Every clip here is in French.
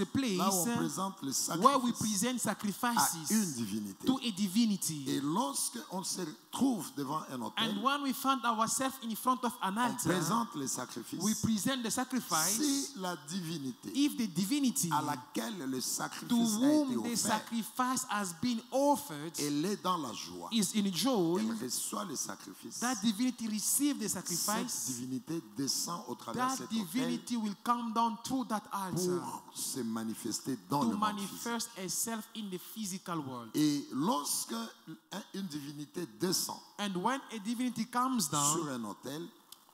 a place là où on présente le where we sacrifice present à sacrifices une divinité. to a divinity. Et lorsqu'on se trouve devant un autel, And when we find ourselves in front of an on altar, présente les sacrifices. we present the sacrifice. Si la divinité If the divinity à laquelle le to sacrifice a été whom the offert, sacrifice has been offered elle est dans la joie, is in joy, elle reçoit le sacrifice, that divinity receive the cette sacrifice, divinité descend au travers de that cet autel divinity will come down through that altar pour se manifester dans to le monde physique. manifest itself in the physical world. Et lorsque une divinité descend And when a divinity comes sur down un autel,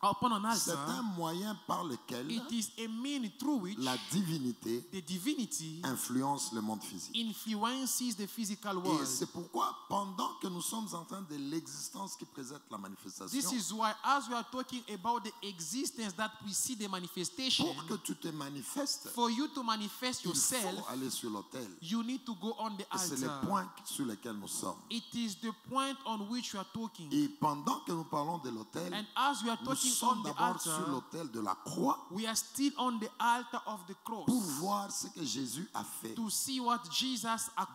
upon an c'est un altar, moyen par lequel it is a means through which la divinité the divinity influence le monde physique. influences the physical Et world. c'est pourquoi, pendant que nous sommes en train de l'existence qui présente la manifestation, This is why, as we are talking about the existence that we see the manifestation, pour que tu te manifestes, for you to manifest il yourself, faut aller sur l'autel. you need to go on the Et c'est le altar. point sur lequel nous sommes. It is the point on which we are talking. Et pendant que nous parlons de l'autel, And as we are nous talking sommes on the d'abord sur altar, l'autel de la croix we are still on the altar of the cross pour voir ce que Jésus a fait to see what Jesus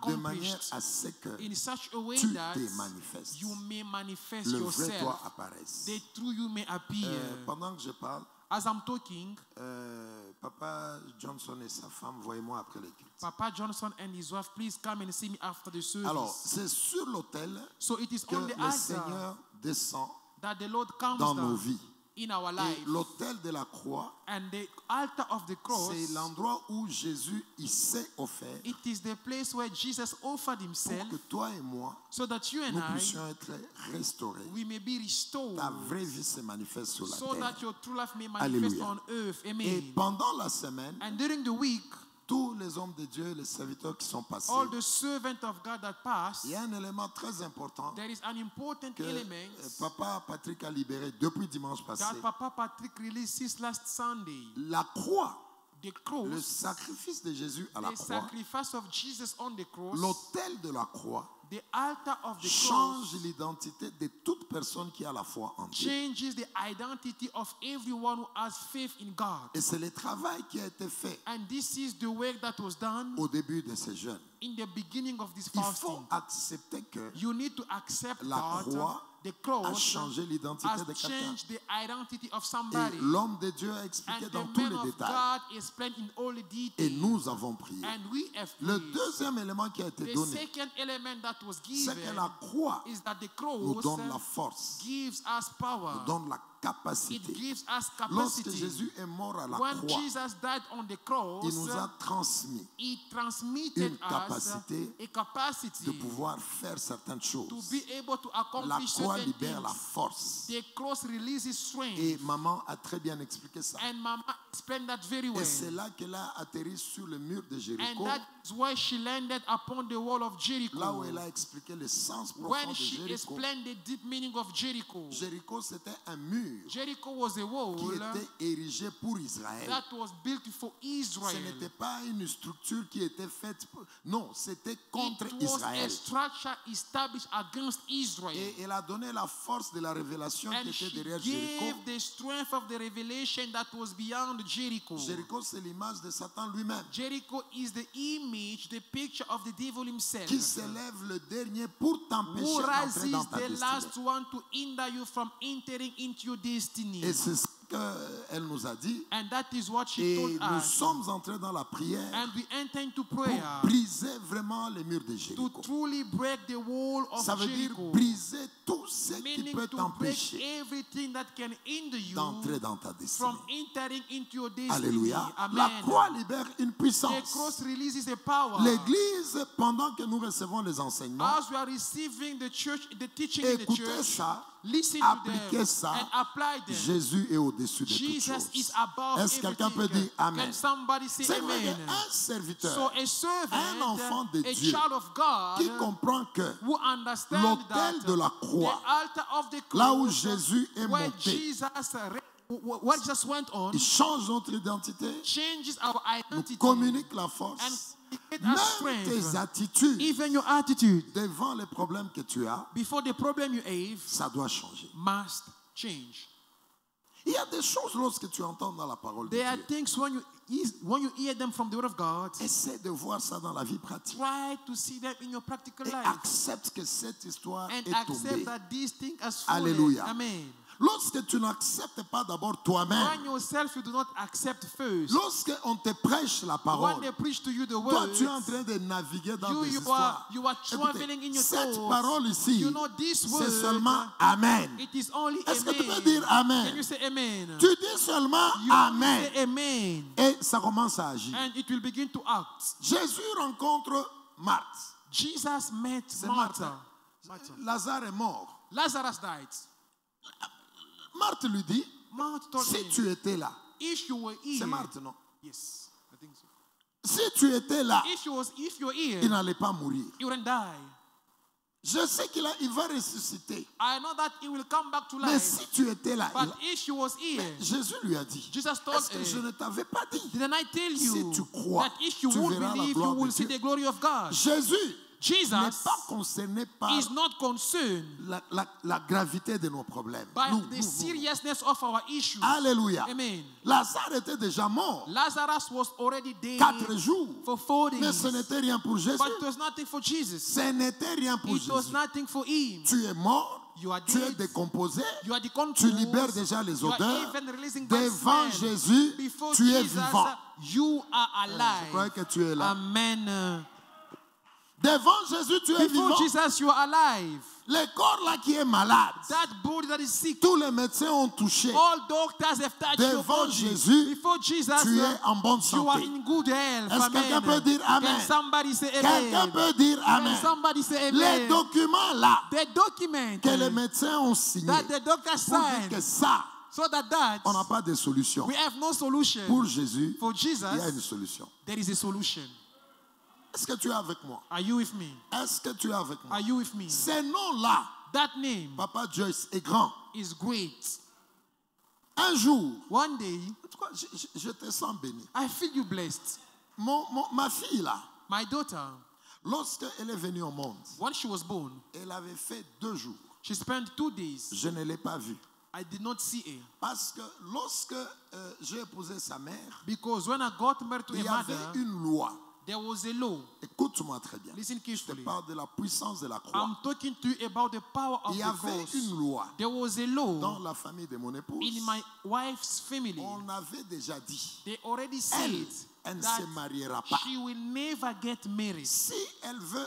de manière accomplished à ce que in such a way tu that te manifestes. you may manifest Le vrai toi yourself, apparaisse. the true you may appear. Pendant que je parle, As I'm talking, Papa Johnson et sa femme, voyez-moi après les cultes. Papa Johnson and his wife, please come and see me after the service. Alors, c'est sur l'autel So it is que on the le altar Seigneur descend that the Lord comes dans nos down vies. in our Et life. l'autel de la croix, And the altar of the cross, c'est l'endroit où Jésus il s'est offert it is the place where Jesus offered pour himself que toi et moi, so that you and nous I, puissions être restaurés. we may be restored, Ta vraie vie se manifeste sur la so that terre. your true life may manifest Alléluia. on earth. Et Amen. pendant la semaine, And during the week, tous les hommes de Dieu, les serviteurs qui sont passés, all the servants of God that passed, il y a un élément très important there is an important que element Papa Patrick a libéré depuis dimanche passé. that Papa Patrick released since last Sunday. La croix, The le cross, sacrifice de Jésus à la the croix, sacrifice of Jesus on the cross, l'autel de la croix the altar of the change cross l'identité de toute personne qui a la foi en Dieu. changes the identity of everyone who has faith in God. Et c'est le travail qui a été fait And this is the work that was done au début de ces jeûnes. in the beginning of this Il fasting. faut accepter que You need to accept la that croix the a cross changé l'identité has de quelqu'un. changed the identity of Et somebody. l'homme de Dieu a expliqué And dans the tous man les of détails. God explained in all the Et details. nous avons prié. And we have Le prayed. deuxième élément qui a été The donné, second element that was c'est que given la croix is that the nous cross donne la force, gives us power. nous donne la It capacité. gives us Lorsque capacity. Jésus est mort à la When croix, Jesus died on the cross, il nous a transmis He transmitted une us capacité a capacity de pouvoir faire certaines to choses. be able to La accomplish croix certain libère la things. force. The cross releases strength. Et maman a très bien expliqué ça. And Mama explained that very well. Et c'est là qu'elle a atterri sur le mur de And Jéricho, that is why she landed upon the wall of là où Jericho. elle a expliqué le sens profond When de she Jéricho. explained the deep meaning of Jericho. Jéricho, c'était un mur Jericho was a wall qui était érigé pour Israël. that was built for Ce Israel. n'était pas une structure qui était faite pour... Non, c'était contre It was a Israël. structure established against Israel. Et elle a donné la force de la révélation And qui she était derrière Jéricho. gave the strength of the revelation that was beyond Jericho. Jéricho, c'est l'image de Satan lui-même, Jericho is the image, the picture of the devil himself, qui s'élève le dernier pour t'empêcher who d'entrer rises dans ta the destinée. last one to hinder you from entering into your destiny. Et c'est ce qu'elle nous a dit. And that is what she Et told nous us. sommes entrés dans la prière And we enter into pour prayer briser vraiment les murs de to Jéricho. truly break the wall of Ça veut dire Jericho. briser tout ce qui Meaning peut to break t'empêcher everything that can hinder you d'entrer dans ta destinée. from entering into your destiny. Alléluia. Amen. La croix libère une The puissance. cross releases a power. L'Église, pendant que nous recevons les enseignements, As we are receiving the church, the teaching in the écoutez church, ça, listen to appliquez them ça. and apply them. Jésus est au-dessus de toutes Jesus choses. is above Est-ce que quelqu'un peut dire everything. Amen? Can somebody say C'est vrai amen? qu'un serviteur, So a servant, un enfant de a Dieu, child of God, qui comprend que who understand l'autel that de la the croix, altar of the là où cross, Jésus est where monté, Jesus, what Jesus went on, il change notre identité, changes our nous identity communique la and force. give us Même tes strength. attitudes Even your attitude devant les problèmes que tu as, before the problem you have ça doit changer. must change. Il y a des choses lorsque tu entends dans la parole de There are Dieu. things when you hear them from the word of God, Essaie de voir ça dans la vie pratique. try to see them in your practical Et life. accepte que cette histoire And est tombée. accept that these things as fallen. Alléluia. Amen. Lorsque tu n'acceptes pas d'abord toi-même, When yourself you do not accept first. lorsque on te prêche la When parole, they preach to you the toi word, tu es en train de naviguer dans des you histoires. are traveling in your Cette thoughts. parole ici, You know this word, c'est seulement Amen. it is only Est-ce que tu peux amen. dire Can Amen? you say amen? Tu dis seulement You Amen. say amen. Et ça commence à agir. And it will begin to act. Jésus rencontre Marthe. Jesus met C'est Martha. Lazare est mort. Lazarus died. Marthe lui dit, Martha told si him, tu étais là, if you were c'est here, Marthe, non? yes, I think so. Si tu étais là, If you were here, il n'allait pas mourir. you wouldn't die. Je sais qu'il va ressusciter. I know that he will come back to Mais life. si tu étais là, But if she was here, Jésus lui a dit, Jesus told est-ce que her, je ne t'avais pas dit? didn't I tell Si you tu crois, that if you tu would verras la believe, gloire you de will see Dieu. the glory of God? Jésus n'est Jesus pas concerné par is not concerned la gravité de nos problèmes. by Nous, the nous. seriousness of our issues. Alléluia. Amen. Lazare était déjà mort. Lazarus was already dead 4 jours. for 4 Mais days. ce n'était rien pour Jésus. But it was nothing for Jesus. Ce n'était rien pour It was Jésus. nothing for him. Tu es mort. You are Tu es dead. décomposé. You are Tu decomposed. libères déjà les You are odeurs. even releasing bad Devant smell. Jésus, Before tu es Jesus, vivant. you are Je crois alive. que tu es là. Amen. Devant Jésus, tu es Before vivant. Jesus, you are alive. Le corps là qui est malade, That body that is sick, tous les médecins ont touché. all doctors have touched your Devant body. Jésus, Before Jesus, tu es en bonne you are santé. in good health. Est-ce que quelqu'un Amen. peut dire Amen? Can somebody say Quelqu'un amen? peut dire Can Amen. somebody say Les amen? documents là The document que les médecins ont signés that the doctor pour dire signed, que ça, so that on n'a pas de solution. we have no solution. Pour Jésus, For il y a une Jesus, solution. there is a solution. Est-ce que tu es avec moi? Are you with me? Est-ce que tu es avec moi? Are you with me? Ces noms-là, That name Papa Joyce, est grand. is great. Un jour, One day, en tout cas, je te sens béni. I feel you blessed. Ma fille là, My daughter, lorsqu'elle est venue au monde, when she was born, elle avait fait 2 jours. she spent 2 days. Je ne l'ai pas vue. I did not see her. Parce que lorsque j'ai épousé sa mère, Because when I got married to il y a avait mother, une loi. there was a law. Écoute-moi très bien. Listen Je te carefully. parle de la puissance de la croix. I'm talking to you about the power of Il y the avait cross. une loi There was a dans law la famille de mon épouse. in my wife's family. On avait déjà dit, They already elle, said elle ne that se mariera pas. she will never get married. Si elle veut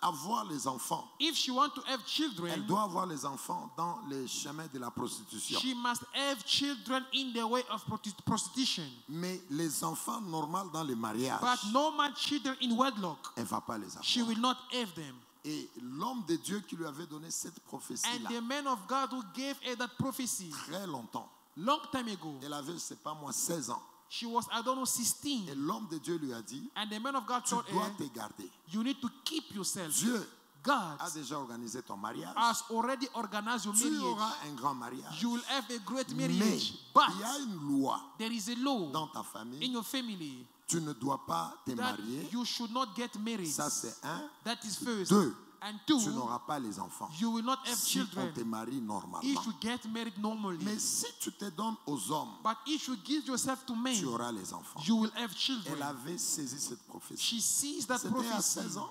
avoir les enfants, If she wants to have elle children, doit avoir les enfants dans les chemins de la prostitution. she must have children in the way of prostitution. Mais les enfants normaux dans les mariages, But normal children in wedlock, elle ne va pas les she avoir. will not have them. Et l'homme de Dieu qui lui avait donné cette And prophétie-là, the man of God who gave her that prophecy très longtemps, long time ago, elle avait, je ne sais pas moi, 16 ans. she was, I don't know, Et 16. l'homme de Dieu lui a dit, And the man of God tu told dois her, te garder. you need to keep yourself. Dieu God a déjà organisé ton mariage. has already organized your Tu marriage. auras un grand mariage. You will have a great Mais marriage. il But y a une loi there is a law dans ta in famille. your family Tu ne dois pas te that marier. you should not get married. Ça, c'est un. That is first. 2. And Tu 2, n'auras pas les enfants. you will not have Si on children te marie normalement. if you get married normally. Mais si tu te donnes aux hommes, But if you give yourself to men, tu auras les enfants. you will have Elle children. avait saisi cette prophétie. She sees that C'était à prophecy. 16 ans.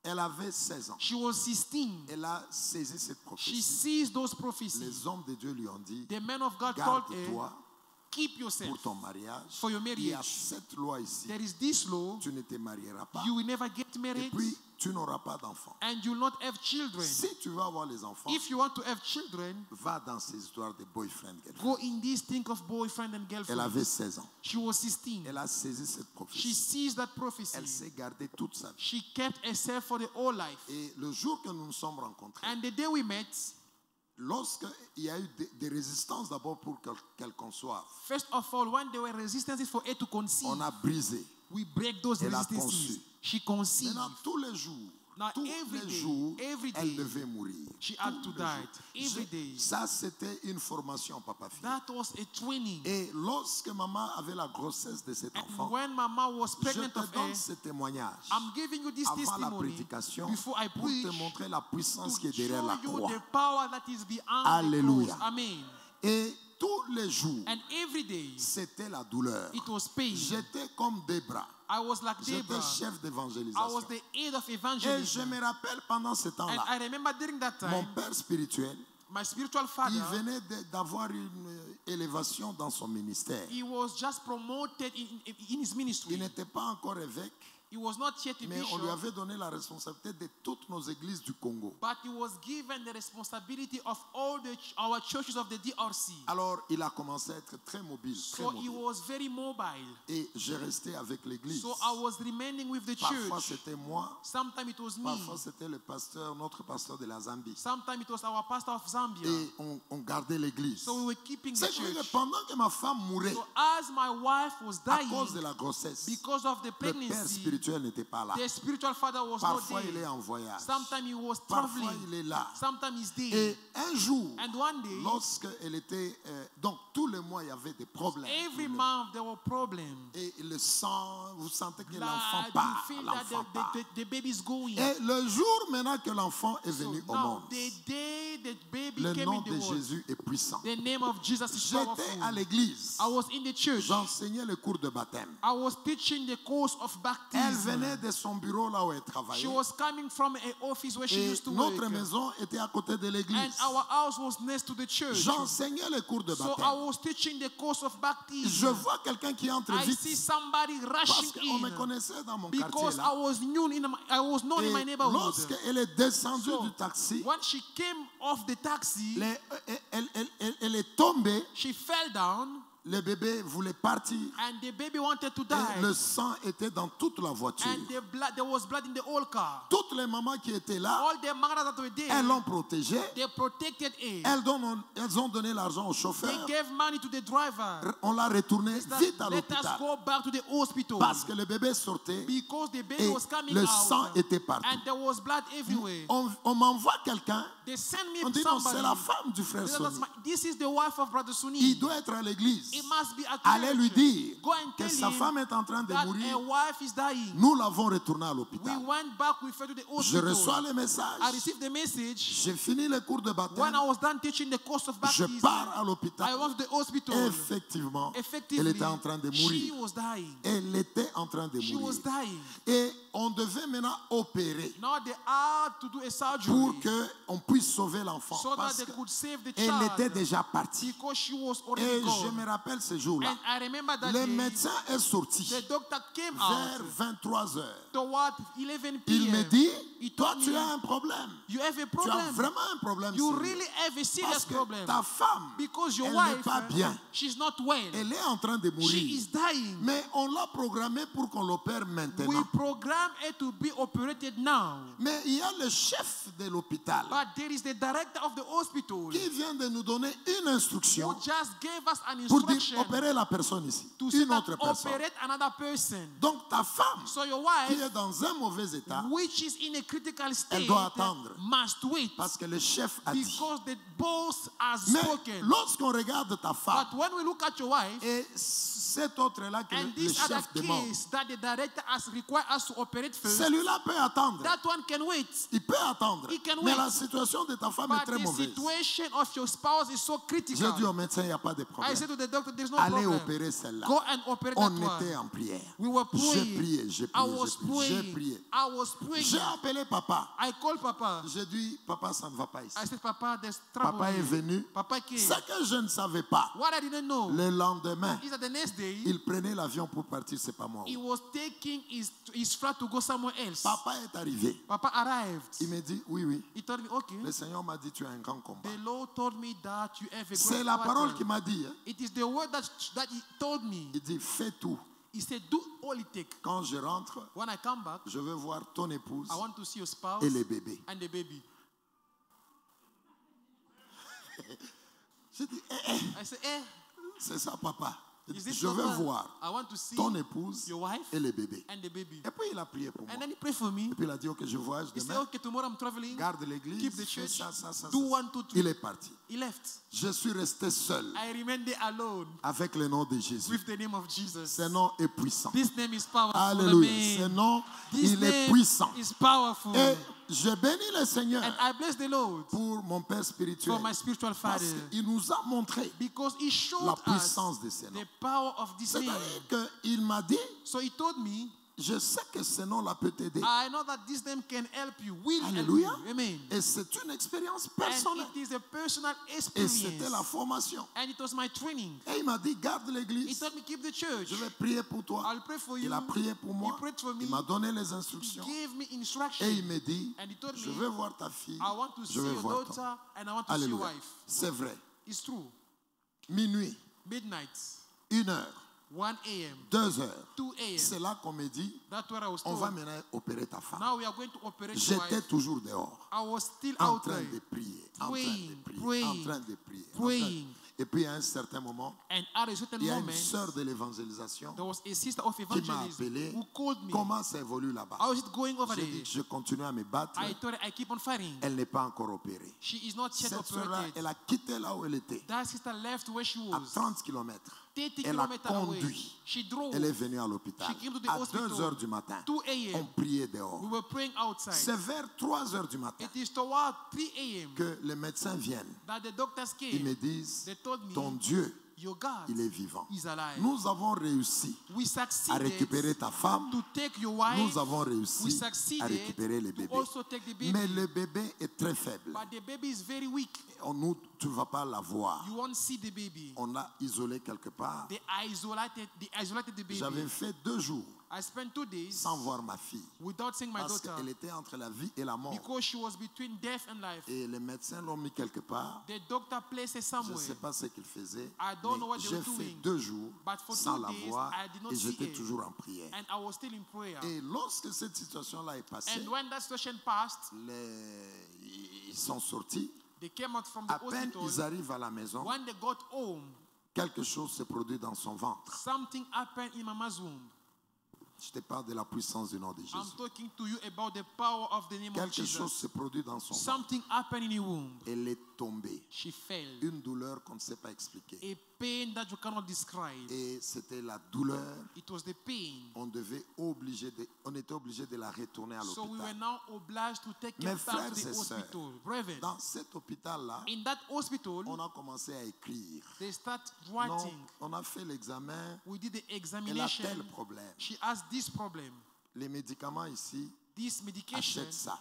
Elle avait 16 ans. She was 16. Elle a saisi cette She prophétie. sees those prophecies. Les hommes de Dieu lui ont dit, The man of God told her, garde-toi keep yourself. pour ton mariage. For your Il y a marriage. cette loi ici. There is this law. Tu ne te marieras pas. You will never get Et married. puis, tu n'auras pas d'enfants. And you will not have children. Si tu veux avoir les enfants, If you want to have children, va dans ces histoires de boyfriend, girlfriend. go in this thing of boyfriend and Elle girlfriend. avait 16 ans. She was 16. Elle a saisi cette She prophétie. sees that Elle prophecy. s'est gardée toute sa vie. She kept herself for the whole life. Et le jour que nous nous sommes rencontrés, And the day we met, lorsqu'il y a eu des résistances d'abord pour qu'elle conçoive, first of all, when there were resistances for her to conceive, on a brisé. we break those Elle a resistances. conçu. She conceived. Maintenant, tous les jours, Now, tous every les day, jours, every elle day, devait mourir. she had Tous to les die. jours. Every day. Ça, c'était une formation, papa-fille. That was a training. Et lorsque maman avait la grossesse de cet And enfant, when Mama was je pregnant te of donne her, ce témoignage I'm giving you this avant la testimony prédication before I pour preach te montrer la puissance qui to est derrière show la you croix. the power that is behind Alléluia. the cross. Amen. Et tous les jours, And every day, c'était la douleur. it was pain. J'étais comme Débra. I was like J'étais Deborah. chef I d'évangélisation. was the head of Et je evangelism. me rappelle pendant ce And temps-là, I remember during that mon time, père spirituel, my spiritual il father, venait d'avoir une élévation dans son ministère. he was just promoted in his Il ministry. n'était pas encore évêque, He was not yet a mais on lui bishop, avait donné la responsabilité de toutes nos églises du Congo. but he was given the responsibility of all our churches of the DRC. Alors, il a commencé à être très mobile, très So he mobile. was very mobile. Et j'ai resté avec l'église. So I was remaining with the Parfois, church. c'était moi. Sometimes it was me. Parfois, c'était le pasteur, notre pasteur de la Zambie. Sometimes it was our pastor of Zambia. Et on gardait l'église. So we were keeping the C'est vrai que church. pendant que ma femme mourait, So as my wife was à dying, cause de la grossesse, because of the le père pregnancy, spirituel n'était pas là. the spiritual father was not Parfois, il est there. en voyage. Sometimes he was Parfois, traveling. il est là. Sometimes he's there. Et un jour, And one day, lorsqu'elle était... donc, tous les mois, il y avait des problèmes. every Tous les- month there were problems. Et le sang, vous sentez que Like, l'enfant you part. feel that L'enfant part. the baby is going. Et le jour maintenant que l'enfant est So venu au now, monde, the day the baby le came nom in de the world, Jésus est puissant. the name of Jesus is J'étais powerful. à l'église. I was in the church. J'enseignais le cours de baptême. I was teaching the course of Elle baptism. venait de son bureau là où elle She travaillait. was coming from an office where she Et used to notre work. maison était à côté de And l'église. our house was next to the church. J'enseignais le cours de So I baptême. was teaching the course of Je baptism. vois quelqu'un qui entre I see vite somebody parce rushing qu'on me in connaissait dans mon quartier because là. I was known in my Et neighborhood. lorsqu'elle est descendue So, du taxi, when she came off the taxi, elle est tombée. she fell down Le bébé voulait partir. and the baby wanted to Et die. le sang était dans toute la voiture. And the blood, there was blood in the whole car. Toutes les mamans qui étaient là, All the mothers that were there, elles l'ont protégée. they protected her. Elles ont donné l'argent au They chauffeur. gave money to the driver. On l'a retourné vite à Let us l'hôpital. go back to the hospital. Parce que le bébé sortait Because the baby et was coming le out sang était partout. and there was blood everywhere. On m'envoie quelqu'un. They sent me On dit non, somebody. c'est la femme du frère They said, Sonny. this is the wife of Brother Suni. Il doit être à l'église. It must be at Allez lui church. dire Go and que tell sa him femme est en train de that mourir. a wife is dying. Nous l'avons retourné à We l'hôpital. went back with her to the Je hospital. reçois le I message. received the message. J'ai fini le cours de When baptême. I was done teaching the course of Je baptism, pars à I l'hôpital. went to the hospital. Effectivement, elle Effectively, était en train de she mourir. was dying. Elle était en train de She mourir. was dying. Et on devait maintenant opérer Now they had to do a surgery pour qu'on puisse sauver l'enfant. so that Parce they could save the qu'elle était child déjà partie. because she was Et already je gone. me rappelle ce jour-là. And I remember that Le day, médecin est sorti the doctor came vers out 23 heures. toward 11 Il me p.m. dit, He toi told tu me, as un problème. you have a Tu as problem. vraiment un problème You sérieux. really have a serious Parce que problem. ta femme, Because your elle n'est wife, pas bien. she's not well. Elle est en train de She mourir. is dying. Mais on l'a programmé pour qu'on l'opère We maintenant. program her to be operated now. Mais il y a le chef de l'hôpital But there is the director of the hospital qui vient de nous donner une instruction who just gave us an pour dire instruction opérer la personne ici. to say Une that autre personne. operate another person. Donc ta femme So your qui wife, est dans un mauvais état which is in a critical state, doit attendre. must wait parce que le chef a dit. because the boss has Mais spoken. lorsqu'on regarde ta femme But when we look at your wife, et cet autre-là que and le this other chef demande, case that the director has required us to operate first, celui-là peut attendre. that one can wait. Il peut attendre. He can Mais wait. la situation de ta femme But est très the mauvaise. situation of your spouse is so J'ai dit critical. au médecin, il n'y a pas de I problème. said to the doctor, there's no Allez problem. opérer celle-là. Go and operate On that était one. en prière. We were J'ai praying. prié, j'ai I prié, was j'ai prié, j'ai praying. prié. I was praying. J'ai appelé papa. I called Papa. J'ai dit, papa, ça ne va pas ici. I said, Papa, there's trouble. Papa est here. venu. Papa came. Ce que je ne savais pas, What I didn't know le lendemain, is that the next day, il prenait l'avion pour partir, c'est pas moi. he was taking his flight to go somewhere else. Papa est arrivé. Papa arrived. Il me dit, oui, oui. He told me, okay. Le Seigneur m'a dit, tu as un grand combat. The Lord told me that you have a C'est great la parole battle. qu'il m'a dit. Hein. It is the word that he told me. Il dit, fais tout. He said, do all it takes. Quand je rentre, When I come back, je veux voir ton épouse I want to see your spouse et les bébés. and the baby. J'ai dit, I said, c'est ça, papa. is this Je veux Papa? voir I want to see ton épouse your wife et les bébés. and the baby. Et puis il a prié pour moi. And then he prayed for me. Et puis il a dit, ok, je voyage He said, demain. okay, tomorrow I'm traveling. Garde l'église, Keep the fais church. ça. Do 1, 2, 3. Il est parti. He left. Je suis resté seul I remained there alone avec le nom de Jésus. with the name of Jesus. Ce nom est puissant. This name is powerful. Alléluia. Ce Amen. nom, This il est name puissant. is powerful. Et je bénis le Seigneur And I bless the Lord pour mon Père spirituel. for my spiritual Parce father. qu'il nous a montré Because he showed la us puissance de ce nom. the power of this name. C'est-à-dire qu'il m'a dit, So he told me, je sais que ce nom-là peut t'aider. I know that this name can help you, will help Alléluia. you. Amen. Et c'est une expérience And personnelle. it is a personal Et experience. c'était la formation. And it was my training. Et il m'a dit, garde He l'église. told me, keep the church. Je vais prier pour toi. I'll pray for you. Il a prié pour moi. He prayed for me. Il m'a donné les He instructions. gave me instruction. Et il me dit, And he told je me, veux voir ta fille. I want to see Je veux your voir daughter toi. and I want to see your Alléluia. wife. C'est vrai. It's true. Minuit, Midnight, 1 heure, 1 a.m., 2 heures. 2 a.m. C'est là qu'on me dit, That's what I was on va told. maintenant opérer ta femme. Now we are going to operate your J'étais wife. toujours dehors, I was still en out train there. de prier, en train Praying, de prier, praying, en train de prier. en praying. train- Et puis à un certain moment, And at a certain il y a une moment, sœur de l'évangélisation there was a sister of qui m'a evangelism appelé. who called me. Comment ça évolue là-bas? How is it going over J'ai dit there? que je continue à me battre. I told her I keep on fighting. Elle n'est pas encore opérée. She is not yet Cette sœur-là, operated. elle a quitté là où elle était, That sister left where she à was. 30 km. 30 Elle a kilometers away. conduit. She drove. Elle est venue à l'hôpital. She came to the À hospital. 2 heures du matin, 2 on a.m. priait We dehors. were praying outside. C'est vers 3 heures du matin It is toward 3 a.m. que les médecins viennent. that the doctors Ils me came. disent, They told me, ton Dieu, your God il est vivant. is alive. Nous avons réussi We à succeeded récupérer ta femme. to take your wife. Nous avons We réussi à succeeded récupérer le to bébé. also take the baby. Mais le bébé est très faible. But the baby is very weak. Nous, tu ne vas pas la voir. You won't see the baby. On l'a isolé quelque part. They isolated the baby. J'avais fait 2 jours I spent 2 days sans voir ma fille. without seeing my Parce daughter qu'elle était entre la vie et la mort. because she was between death and life. Et les médecins l'ont mis quelque part. The doctor placed her Je somewhere. ne sais pas ce qu'il faisait. I don't know what Mais they j'ai were fait doing. 2 jours But for sans 2 la days, voir I did not et see j'étais her. toujours en prière. And I was still in prayer. Et lorsque cette situation-là est passée, And when that situation passed, ils sont sortis. they came out from the À peine hospital. ils arrivent à la maison, When they got home, quelque chose se produit dans son ventre. something happened in Mama's womb. Je te parle de la puissance du nom de I'm Jésus. talking to you about the power of the name of Quelque chose Jesus. se produit dans son ventre. Something happened in her womb. Elle est tombée. She fell. Une douleur qu'on ne sait pas expliquer. A pain that you cannot describe. Et c'était la douleur. It was the pain. On était obligé de la retourner à So we were l'hôpital. now obliged to take Mes her back frères to the et sœurs, hospital. Brethren, Dans cet hôpital-là, in that hospital, on a commencé à écrire. they start Non, writing. on a fait l'examen. We did the Elle a examination. tel problème. She has this problem. Les médicaments ici, This medication, achète ça.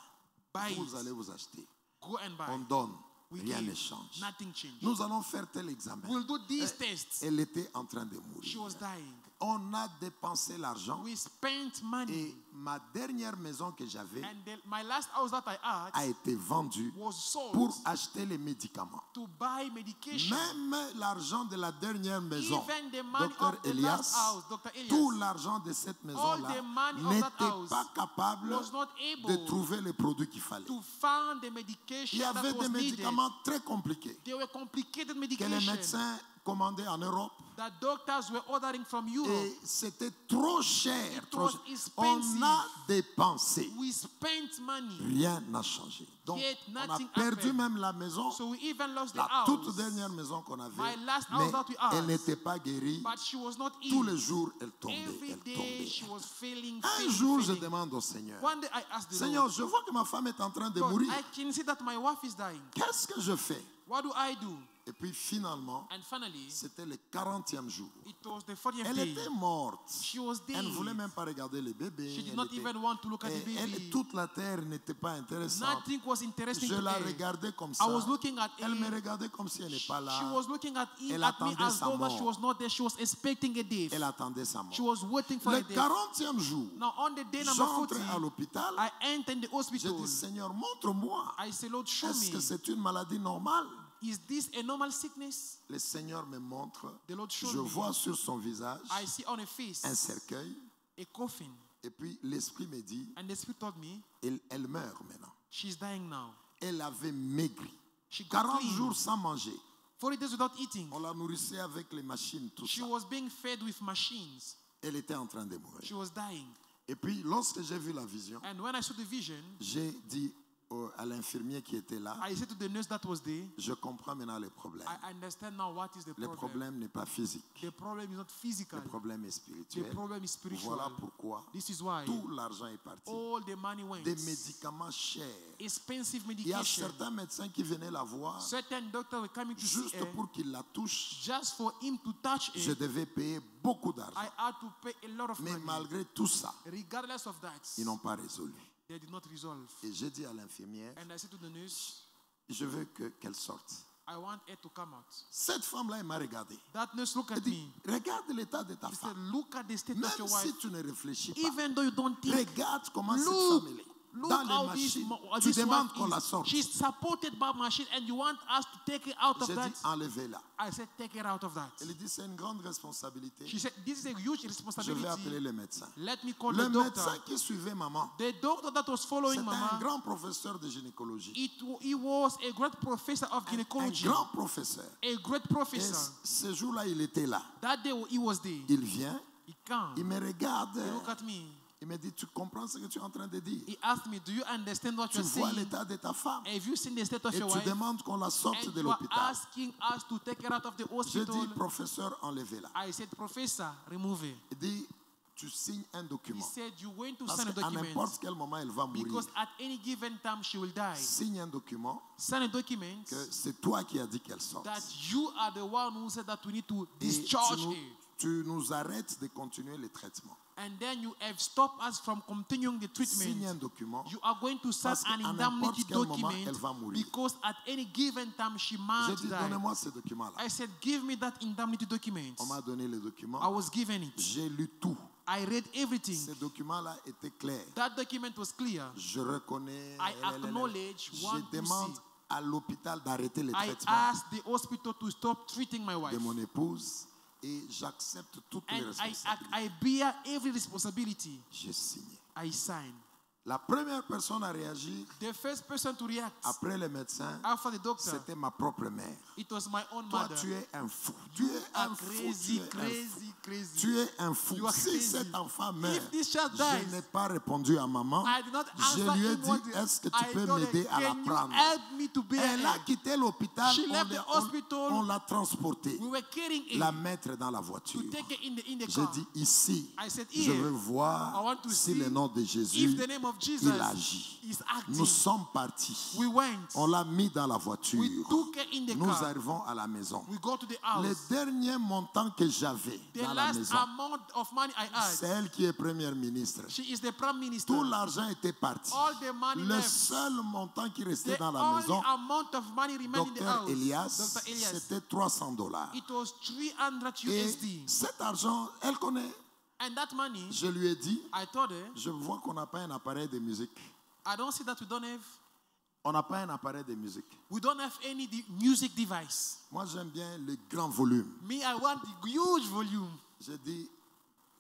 buy Vous it. allez vous acheter. Go and buy. On donne. We Rien ne give. change. Nothing changed. Nous allons faire tel examen. We'll do these tests. Elle était en train de She mourir. was dying. On a dépensé l'argent. We spent money. Et ma dernière maison que j'avais And my last house that I a had été vendue was sold pour acheter les médicaments. to buy medication. Même l'argent de la dernière maison, Even the money Dr. of the last Elias, house, Dr. tout Elias, l'argent de cette all maison-là the money of that n'était house pas capable was not de able trouver les produits qu'il fallait. to find the Il medication y avait that des was needed. médicaments très compliqués They were complicated que les medication médecins commandaient en Europe that doctors were ordering from Europe. et c'était trop cher. It trop was cher. expensive. On a dépensé. We spent money. Rien n'a changé. Donc, Yet on a nothing perdu happened. même la maison, So we even lost the la house. toute dernière maison qu'on avait. My last Mais house that we had. elle n'était pas guérie. But she was not Tous ill. les jours, elle tombait. Every Elle day she tombait. was failing, Un failing, jour, je failing. demande au Seigneur, One day I asked the Seigneur, Lord, je vois que ma femme est en train de God, mourir. I can see that my wife is dying. Qu'est-ce que je fais? What do I do? Et puis finalement, And finally, c'était le 40e jour. it was the 40th Elle day. était morte. She was Elle ne dead. voulait même pas regarder le bébé. She did Elle not était- even want to look at the et elle, baby. toute la terre n'était pas intéressante. Nothing was interesting Je to la her. regardais comme I ça. was looking at Elle me her. regardait comme si elle n'est pas She là. was looking at Elle me attendait as sa though that she mort. was not there. She was expecting a death. Elle attendait sa mort. She was waiting for Le a death. 40e jour, Now on the day number j'entre 40, à l'hôpital. I entered the Je hospital. dis, Seigneur, montre-moi. I say, Lord, show Est-ce que me. c'est une maladie normale? Is this a normal sickness? Le Seigneur me montre. The Lord showed Je me. vois sur son visage I see on a face un cercueil. a coffin. Et puis l'Esprit me dit, And the Spirit told me, elle meurt maintenant. she's dying now. Elle avait maigri. She got 40 clean. jours sans manger. 40 days without eating. On la nourrissait avec les machines, tout She ça. was being fed with machines. Elle était en train de She mourir. was dying. Et puis, lorsque j'ai vu la vision, And when I saw the vision, j'ai dit à l'infirmier qui était là, I said to the nurse that was there, je comprends maintenant les problèmes. I understand now what is the Le problem. problème n'est pas physique. The problem is not physical. Le problème est The spirituel. problem is spiritual. Voilà pourquoi This is why tout l'argent est parti. all the money went. Des médicaments chers. Expensive Il y a medication. certains médecins qui venaient la voir Certain doctors were coming to see juste her pour qu'il la touche. just for him to touch Je her. devais payer beaucoup d'argent. I had to pay a lot of Mais money. malgré tout ça, Regardless of that, ils n'ont pas résolu. they did not resolve. Et j'ai dit à l'infirmière, And I said to the nurse, je veux qu'elle sorte. I want her to come out. Cette femme-là, elle m'a regardé. That nurse looked Elle at dit, me. regarde l'état de ta She said, femme. look at the state Même of your si wife. tu ne réfléchis pas, Even though you don't think, regarde comment cette look, femme elle est. look Dans les how this, machines, tu this demandes wife qu'on la is. sorte. She's supported by machine and you want us to take her out of J'ai that. dit, enlevez-la. I said, take her out of that. Elle dit, c'est une grande responsabilité. She said, this is a huge Je vais responsibility. appeler le médecin. Let me call Le the doctor. médecin qui suivait maman, The doctor that was following c'était un Mama, grand professeur de gynécologie. he was a great professor of Un gynecology. grand professeur. A great Et professor. ce jour-là, il était là. That day he was there. Il vient, He came. il me regarde. He looked at me. Il me dit, tu comprends ce que tu es en train de dire? He asked me, do you understand what Tu you're vois saying? l'état de ta femme. Have you seen the state of Et your tu wife? demandes qu'on la sorte And de you are l'hôpital. asking us to take her out of the J'ai hospital. dit, professeur, enlevez-la. I said, Professor, remove her. Il dit, tu signes un He document. said, you're going to Parce sign a qu'à document n'importe quel moment, elle va mourir. because at any given time she will die. Signe un document Sign a document que c'est toi qui as dit qu'elle sorte. that you are the one who said that we need to Et discharge her. tu nous arrêtes de continuer le traitement. And then you have stopped us from continuing the Signe un treatment. document. You are going to sign Parce an qu'à indemnity n'importe quel moment, elle va document mourir. because at any given time she J'ai might dit, die. donnez-moi ce document-là. I said, give me that indemnity document. On m'a donné le document. I was given it. J'ai lu tout. I read everything. Ce document-là était clair. That document was clear. Je reconnais. I acknowledge, Je want to demande see. à l'hôpital d'arrêter le I traitement asked the hospital to stop treating my wife. de mon épouse et j'accepte toutes les And responsabilités. I bear every responsibility. J'ai signé. I signed. La première personne à réagir The first person to react après le médecin, after the doctor, c'était ma propre mère. it was my own Toi, mother. tu es un fou. Tu es Are un fou. crazy, Tu es un fou. crazy, crazy. Tu es un fou. You are Si crazy. cet enfant meurt, If this child je dies, n'ai pas répondu à maman. I did not Je answer lui ai him dit, what the- est-ce que tu I peux told her, m'aider à la can you prendre? help me to bear Elle a her? quitté l'hôpital, She left the hospital. on l'a transportée, We were carrying la her mettre dans la voiture. to take her in the J'ai car. dit ici, I said, je here, veux I voir want to si see le nom de Jésus, if the name of Jesus il agit. is acting. Nous sommes partis. We went. On l'a mis dans la voiture. We took her in the Nous car. arrivons à la maison. We go to the Le house. dernier montant que j'avais The dans la last maison, amount of money I c'est had, elle qui est première ministre. she is the prime minister. Tout l'argent était parti. All the money Le left. seul montant qui restait The dans la only maison, amount of money remaining in the Docteur house, Elias, Dr. Elias, c'était $300. it was 300 Et USD. cet argent, elle connaît. And that money, Je lui ai dit, I told her, je vois qu'on n'a pas un appareil de musique. I don't see that we don't have. On n'a pas un appareil de musique. We don't have any music device. Moi, j'aime bien le grand volume. Me, I want the huge volume. J'ai dit,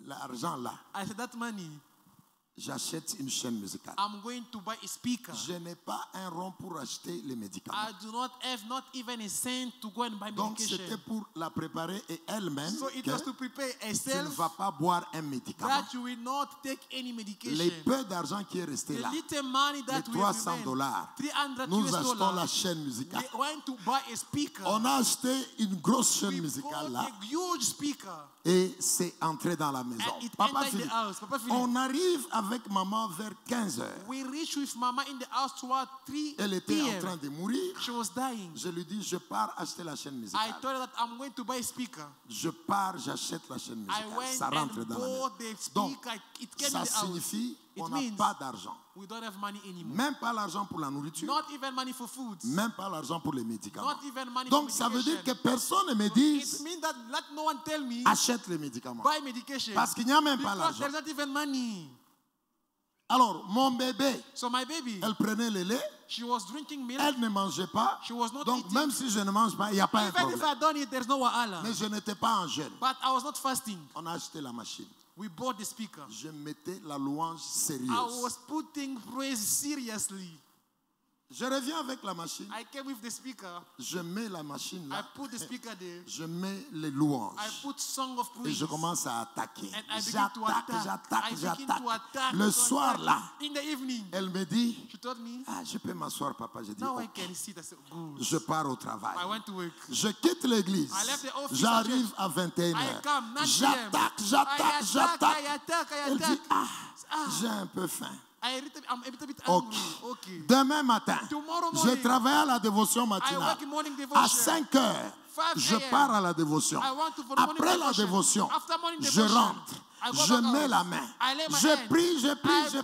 l'argent là, I said, that money, j'achète une chaîne musicale. I'm going to buy a speaker. Je n'ai pas un rond pour acheter les médicaments. I do not have not even a cent to go and buy Donc, medication. c'était pour la préparer et elle-même So it que was to prepare tu ne herself vas pas boire un médicament. that you will not take any medication. Les peu d'argent qui est resté The là, little money that les we $300, remain, 300 nous US achetons la dollars, chaîne musicale. we went to buy a speaker. On a acheté une grosse chaîne We musicale bought là a huge speaker. et c'est entré dans la maison. And it Papa entered the Philippe, house. Papa Philippe. on arrive avec maman vers 15 heures. We reached with Mama in the house toward 3 Elle était en train p.m. de mourir. She was dying. Je lui dis, je pars acheter la chaîne I musicale. told her that I'm going to buy a speaker. Je pars, j'achète la chaîne I musicale. went Ça rentre and dans la maison. bought the Donc, speaker. It came ça in the house. signifie It qu'on n'a means pas d'argent. we don't have money anymore. Même pas l'argent pour la nourriture. Not even money for food. Même pas l'argent pour les médicaments. Not even money Donc, for ça veut dire que medication. personne ne me It dise, means that let no one tell me achète les médicaments. buy medication. Parce qu'il n'y a même pas Because l'argent. there's not even money. Alors, mon bébé, So my baby, elle prenait le lait, she was drinking milk. elle ne mangeait pas. She was not Donc, eating. même si je ne mange pas, il n'y a pas un Even if problème. I don't eat, there's no wahala. Mais je n'étais pas en jeûne. But I was not fasting. On a acheté la machine. We bought the speaker. Je mettais la louange I sérieuse. was putting praise seriously. Je reviens avec la machine. I came with the speaker. Je mets la machine I là. put the speaker there. Je mets les louanges. I put song of Et praise. je commence à attaquer. And I begin to attack. I J'attaque. begin to attack. Le soir là, In the evening, elle me dit, she told me, ah, je peux m'asseoir, papa. Je dis, now I ok. can sit. I said, good. Je pars au travail. I went to work. Je quitte l'église. I left the office. J'arrive à I 21h. come, 9 J'attaque. I attack. Elle dit, ah, j'ai un peu faim. I'm a little bit Ok. angry. Okay. Demain matin, Tomorrow je morning, travaille à la dévotion I matinale. work in morning devotion. À 5 heures, 5 je a.m. pars à la dévotion. I want to for morning Après la devotion. dévotion, After morning je devotion, rentre. I go Je back mets out. la main. I lay my Je hand. prie. I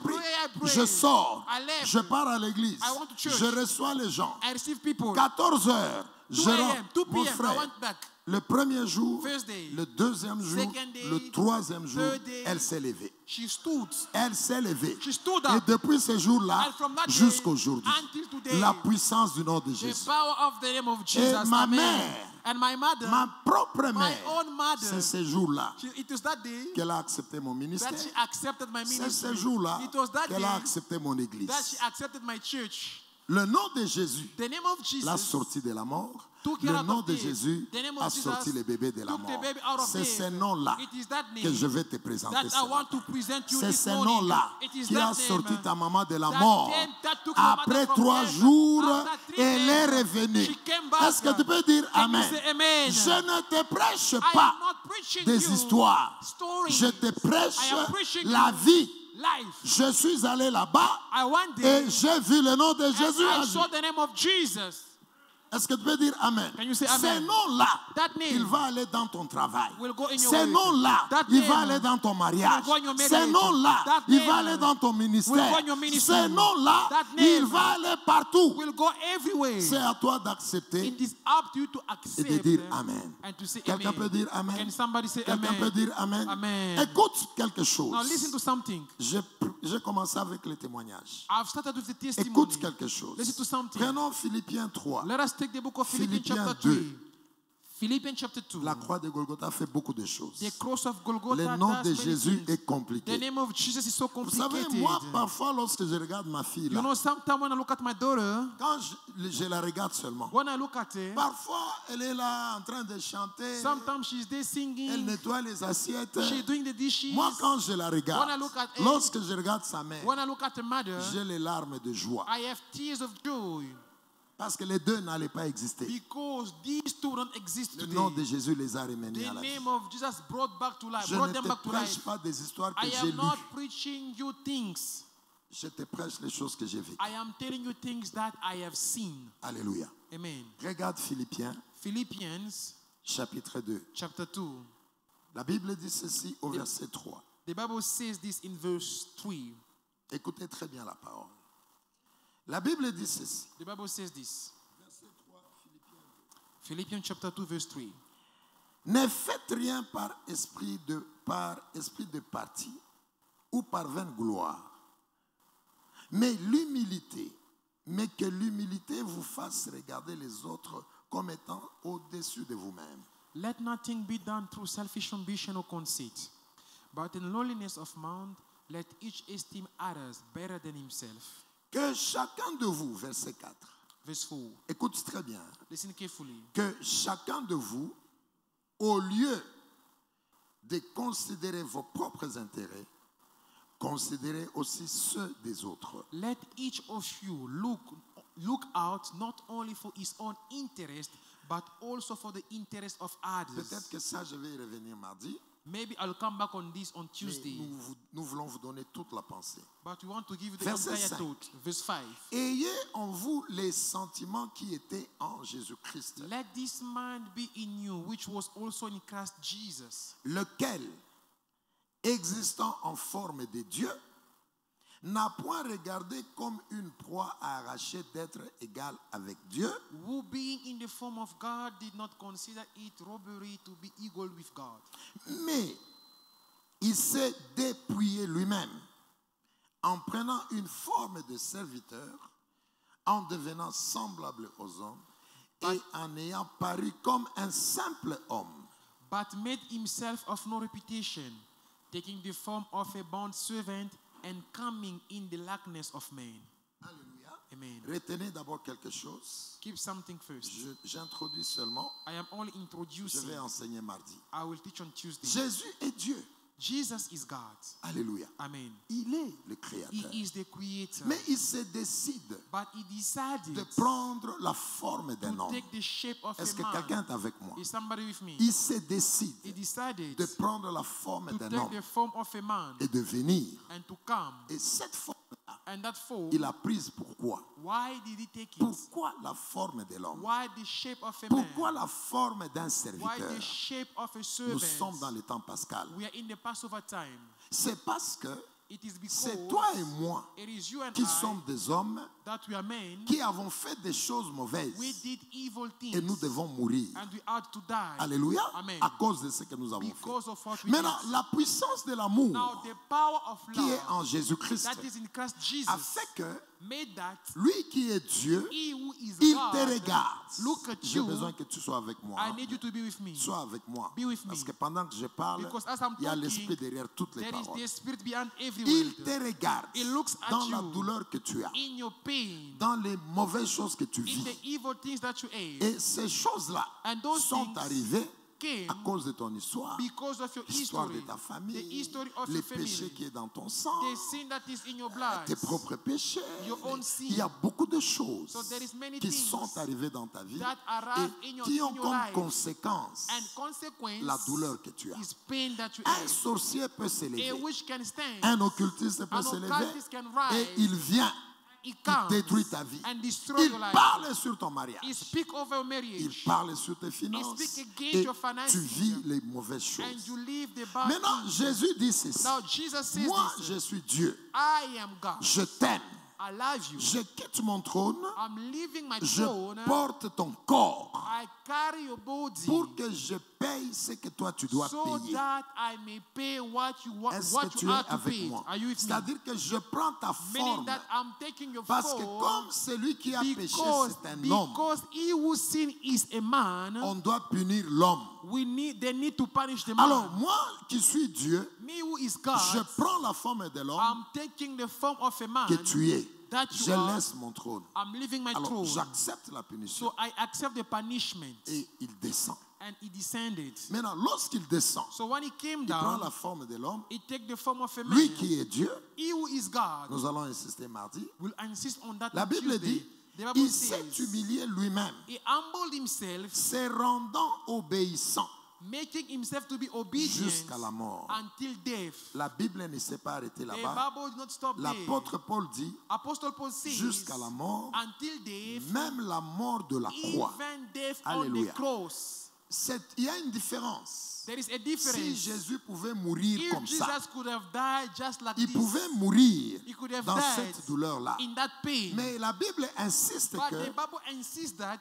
pray. Je sors. I left. Je pars à l'église. I went to church. Je reçois les gens. I receive people. 14 heures, 2 je a.m., rentre. 2 Mon p.m. I frère, went back. le premier jour, First day. le deuxième jour, Second day. le troisième jour, Third day. elle s'est levée. She stood. Elle s'est levée. She stood Et up. depuis ce jour-là, And from that day jusqu'à aujourd'hui, until today, la puissance du nom de the Jésus. power of the name of Jesus. ma Amen. mère, And my mother, Ma propre my mère, own mother, c'est ce jour-là it was that day qu'elle a accepté mon ministère. that she accepted my C'est ministry. ce jour-là It was that qu'elle day a accepté mon église. that she accepted my church. Le nom de Jésus The name of Jesus l'a sorti de la mort. took her Le out nom of de death. Jésus The name of a Jesus sorti le bébé de la took the mort. baby out of C'est death. ce nom-là It is that name que je vais te présenter. that I want to present you C'est this ce morning. nom-là It is qui that a sorti name ta maman de la that mort. came- that took your Après mother from 3 death. jours, After 3 elle est days, revenue. she came back. Est-ce que tu peux dire Can you Amen? say amen? Je ne te prêche I pas am not preaching des you histoires. stories. Je te prêche I am preaching la you vie. life. Je suis allé là-bas I went there et j'ai vu le nom de and Jésus I agir. saw the name of Jesus. Est-ce que tu peux dire Amen? Can you say Ce amen? nom-là, That name il va aller dans ton travail. will go in your Ce work. nom-là, That il name va aller dans ton mariage. will go in your Ce marriage. nom-là, That il name va aller dans ton will ministère. go in your ministry. Ce nom-là, That il name va aller partout. will go everywhere. C'est à toi d'accepter It is up to you to et accept de dire Amen. and to say Quelqu'un amen. peut dire Amen? Can somebody say Quelqu'un amen? peut dire Amen? Amen. Écoute quelque chose. Now listen to something. J'ai commencé avec les témoignages. I've started with the testimony. Écoute quelque chose. Listen to something. Prenons Philippiens 3. Let us take the book of Philippians Philippiens chapter 2. 3. Philippians chapter 2. La croix de Golgotha fait beaucoup de choses. The cross of Golgotha Le nom does de many Jésus things. est compliqué. The name of Jesus is so Vous savez, complicated. moi, parfois, lorsque je regarde ma fille, You là, know, sometimes when I look at my daughter, quand je la regarde seulement, when I look at her, parfois, elle est là en train de chanter, sometimes she's there elle singing, nettoie les assiettes. she's doing the dishes. Moi, quand je la regarde, When I look at her, lorsque je regarde sa mère, When I look at her mother, j'ai les larmes de joie. I have tears of joy Parce que les deux n'allaient pas exister. because these two don't exist Le today. nom de Jésus les a ramenés The à la vie. name of Jesus brought back to life, Je brought ne them te back to prêche life. pas des histoires que I j'ai am not lues. preaching you things. Je te prêche les choses que j'ai vécues. I am telling you things that I have seen. Alléluia. Amen. Regarde Philippiens, Philippians chapitre 2. chapter 2. La Bible dit ceci au verset 3. The Bible says this in verse 3. Écoutez très bien la parole. La Bible dit ceci. The Bible says this. Philippians chapter 2 verse 3. Ne faites rien par esprit de parti ou par vaine gloire, mais que l'humilité vous fasse regarder les autres comme étant au-dessus de vous-même. Let nothing be done through selfish ambition or conceit, but in lowliness of mind, let each esteem others better than himself. Que chacun de vous, verset 4, Verse 4. écoute très bien, Listen carefully. que chacun de vous, au lieu de considérer vos propres intérêts, considérez aussi ceux des autres. Let each of you look out not only for his own interest, but also for the interest of others. Peut-être que ça, je vais y revenir mardi. Maybe I'll come back on this on Mais Tuesday. nous voulons vous donner toute la pensée. But we want to give you the Verset entire 5. thought. Verse 5. Ayez en vous les sentiments qui étaient en Jésus-Christ, Let this mind be in you, which was also in Christ Jesus, lequel, existant en forme de Dieu, n'a point regardé comme une proie à arracher d'être égal avec Dieu, who being in the form of God did not consider it robbery to be equal with God, mais il s'est dépouillé lui-même en prenant une forme de serviteur, en devenant semblable aux hommes et en ayant paru comme un simple homme. but made himself of no reputation, taking the form of a bond servant and coming in the likeness of man. Alléluia. Amen. Retenez d'abord quelque chose. Keep something first. J'introduis seulement. I am only Je introducing. vais enseigner mardi. I will teach on Tuesday. Jésus est Dieu. Jesus is God. Alléluia. Amen. Il est le He Créateur. is the creator. Mais il se décide But he decided de prendre la forme d'un to homme. take the shape of Est-ce a que man. quelqu'un est avec moi? Is somebody with me? Il se décide He decided de prendre la forme to d'un take homme the form of a man et de venir. and to come. Et cette forme-là, And that form, il a prise pourquoi? why did he take it? Pourquoi la forme de l'homme? Why the shape of a Pourquoi man? la forme d'un Why serviteur? the shape of a Nous sommes dans servant? le temps pascal. We are in the Passover time. C'est parce que It is c'est toi et because moi it is you and qui I sommes des hommes that we are men. qui avons fait des choses We mauvaises did evil et nous things devons mourir. and we had to die. Alléluia. Amen. À cause de ce que nous avons fait. Because of what we Maintenant, did. la puissance de Now l'amour the power of qui est en love Jésus-Christ that is in Christ a Jesus fait que made that lui qui est Dieu, he who is il God, te regarde. look at J'ai you. besoin que tu sois avec moi. I need you to be with me. Sois avec moi. Be with me. Parce que pendant que je parle, Because as I'm il y a talking, l'esprit derrière toutes les There is paroles. the spirit behind every Il word. te regarde It looks at dans la you douleur que tu as, in your pain, dans les mauvaises choses que tu in vis. the evil things that you ate, Et ces choses-là And those sont things arrivées came à cause de ton histoire, because of your l'histoire de history, ta the famille, history of les your péchés family, qui est dans ton sang, the sin that is in your blood. tes propres péchés. Your own sin. Il y a beaucoup de choses So there is many qui things sont arrivées dans ta vie that arrive et in your, qui ont in your comme life. conséquence And consequence la douleur que tu as. is pain that you Un have. sorcier peut se A lever, witch can stand. un occultiste peut An se lever occultist can et rise. il vient, He il comes détruit ta vie. and destroy Il your life. parle sur ton mariage. He speak over your Il marriage. parle sur tes finances speak against et your finances. tu vis les mauvaises And choses. you leave the bad Maintenant, things. Jésus dit ceci. Now Jesus says Moi, this. je suis Dieu. I am God. Je t'aime. I love you. Je quitte mon trône. I'm leaving my Je throne. porte ton corps I carry your body pour que je paye ce que toi tu dois so payer. that I may pay what you want, Est-ce what que tu you es are to avec pay. moi? Are you with me? C'est-à-dire que je prends ta Meaning forme that I'm taking your parce que form comme celui qui a péché, because, c'est un homme, because he who sin is a man. on doit punir l'homme. They need to punish the man. Alors moi qui suis Dieu, Me who is God, je prends la forme de l'homme I'm taking the form of a man que tu es. that you Je are. laisse mon trône. I'm leaving my Alors throne. j'accepte la punition So I accept the punishment. et il descend. And he descended. Maintenant, lorsqu'il descend, So when he came il prend down, la forme de l'homme. he take the form of a man. Lui qui est Dieu, He who is God nous allons insister mardi. will insist on that La on Bible Tuesday. dit, The Bible il s'est says, humilié lui-même, he humbled himself, se rendant obéissant making himself to be obedient jusqu'à la mort. until death. La Bible ne s'est pas arrêtée The là-bas. Bible did not stop there. L'apôtre Paul dit, Apostle Paul says, jusqu'à la mort, until death, même la mort de la croix. even death on Alléluia. the cross. Il y a une différence. There is a Si difference. Jésus pouvait mourir If comme ça, Jesus could have died just like il this, pouvait mourir he could have dans died cette douleur-là. in that pain. Mais la Bible insiste But the que Bible insists that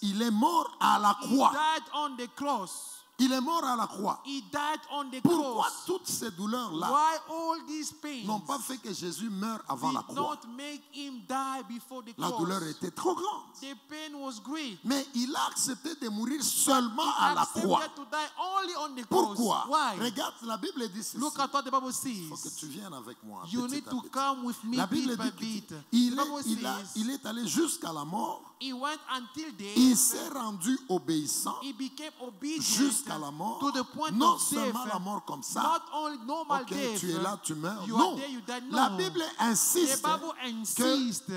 il est mort à la he croix. died on the cross. Il est mort à la croix. He died on the Pourquoi cross. toutes ces douleurs-là Why all these pains n'ont pas fait que Jésus meure avant la did croix? not make him die before the La cross? douleur était trop grande. The pain was great. Mais il a accepté de mourir seulement He à la accepted croix. to die only on the cross. Pourquoi? Why? Regarde, la Bible dit ceci. Look at what the Bible Il faut que says. tu viennes avec moi. You petit need à to petit. come with me La Bible bit by dit bit. qu'il The Bible il says est allé jusqu'à la mort. he went until Il death. s'est rendu obéissant He became obedient jusqu'à la mort. to the point Non of seulement death. la mort comme ça. Not only normal Ok, death. tu es là, tu meurs. You Non. are there, you die. No. La Bible The insiste Bible que insists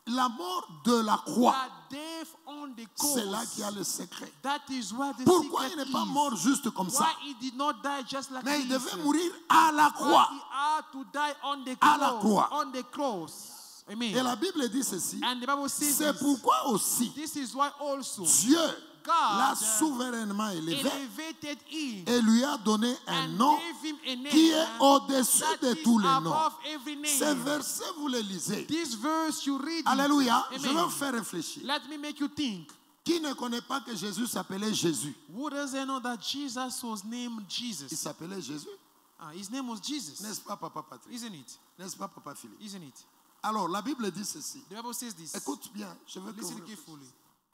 la mort de la croix, that death on the c'est là cross. qu'il y a le secret. That is where the Pourquoi il secret n'est pas is. mort juste comme ça? Why he did not die just like Mais il this. devait mourir à la But croix. he had to die on the À la cross. croix. On the cross. Amen. Et la Bible dit ceci. And the Bible says C'est this. pourquoi aussi This is why also Dieu God l'a souverainement élevé elevated him et lui a donné un and nom gave him a name qui est au-dessus that de is tous les noms. above every name. Ces versets, vous les lisez. This verse you read it. Alléluia. Je vais Amen. vous faire réfléchir. Let me make you think. Qui ne connaît pas que Jésus s'appelait Jésus? Who doesn't know that Jesus was named Il Jesus? s'appelait Jésus. His name was Jesus. N'est-ce pas, Papa Patrick? Isn't it? N'est-ce pas, Papa Philippe? Isn't it? Alors, la Bible dit ceci. The Bible says this. Écoute bien, je veux que Listen vous... carefully.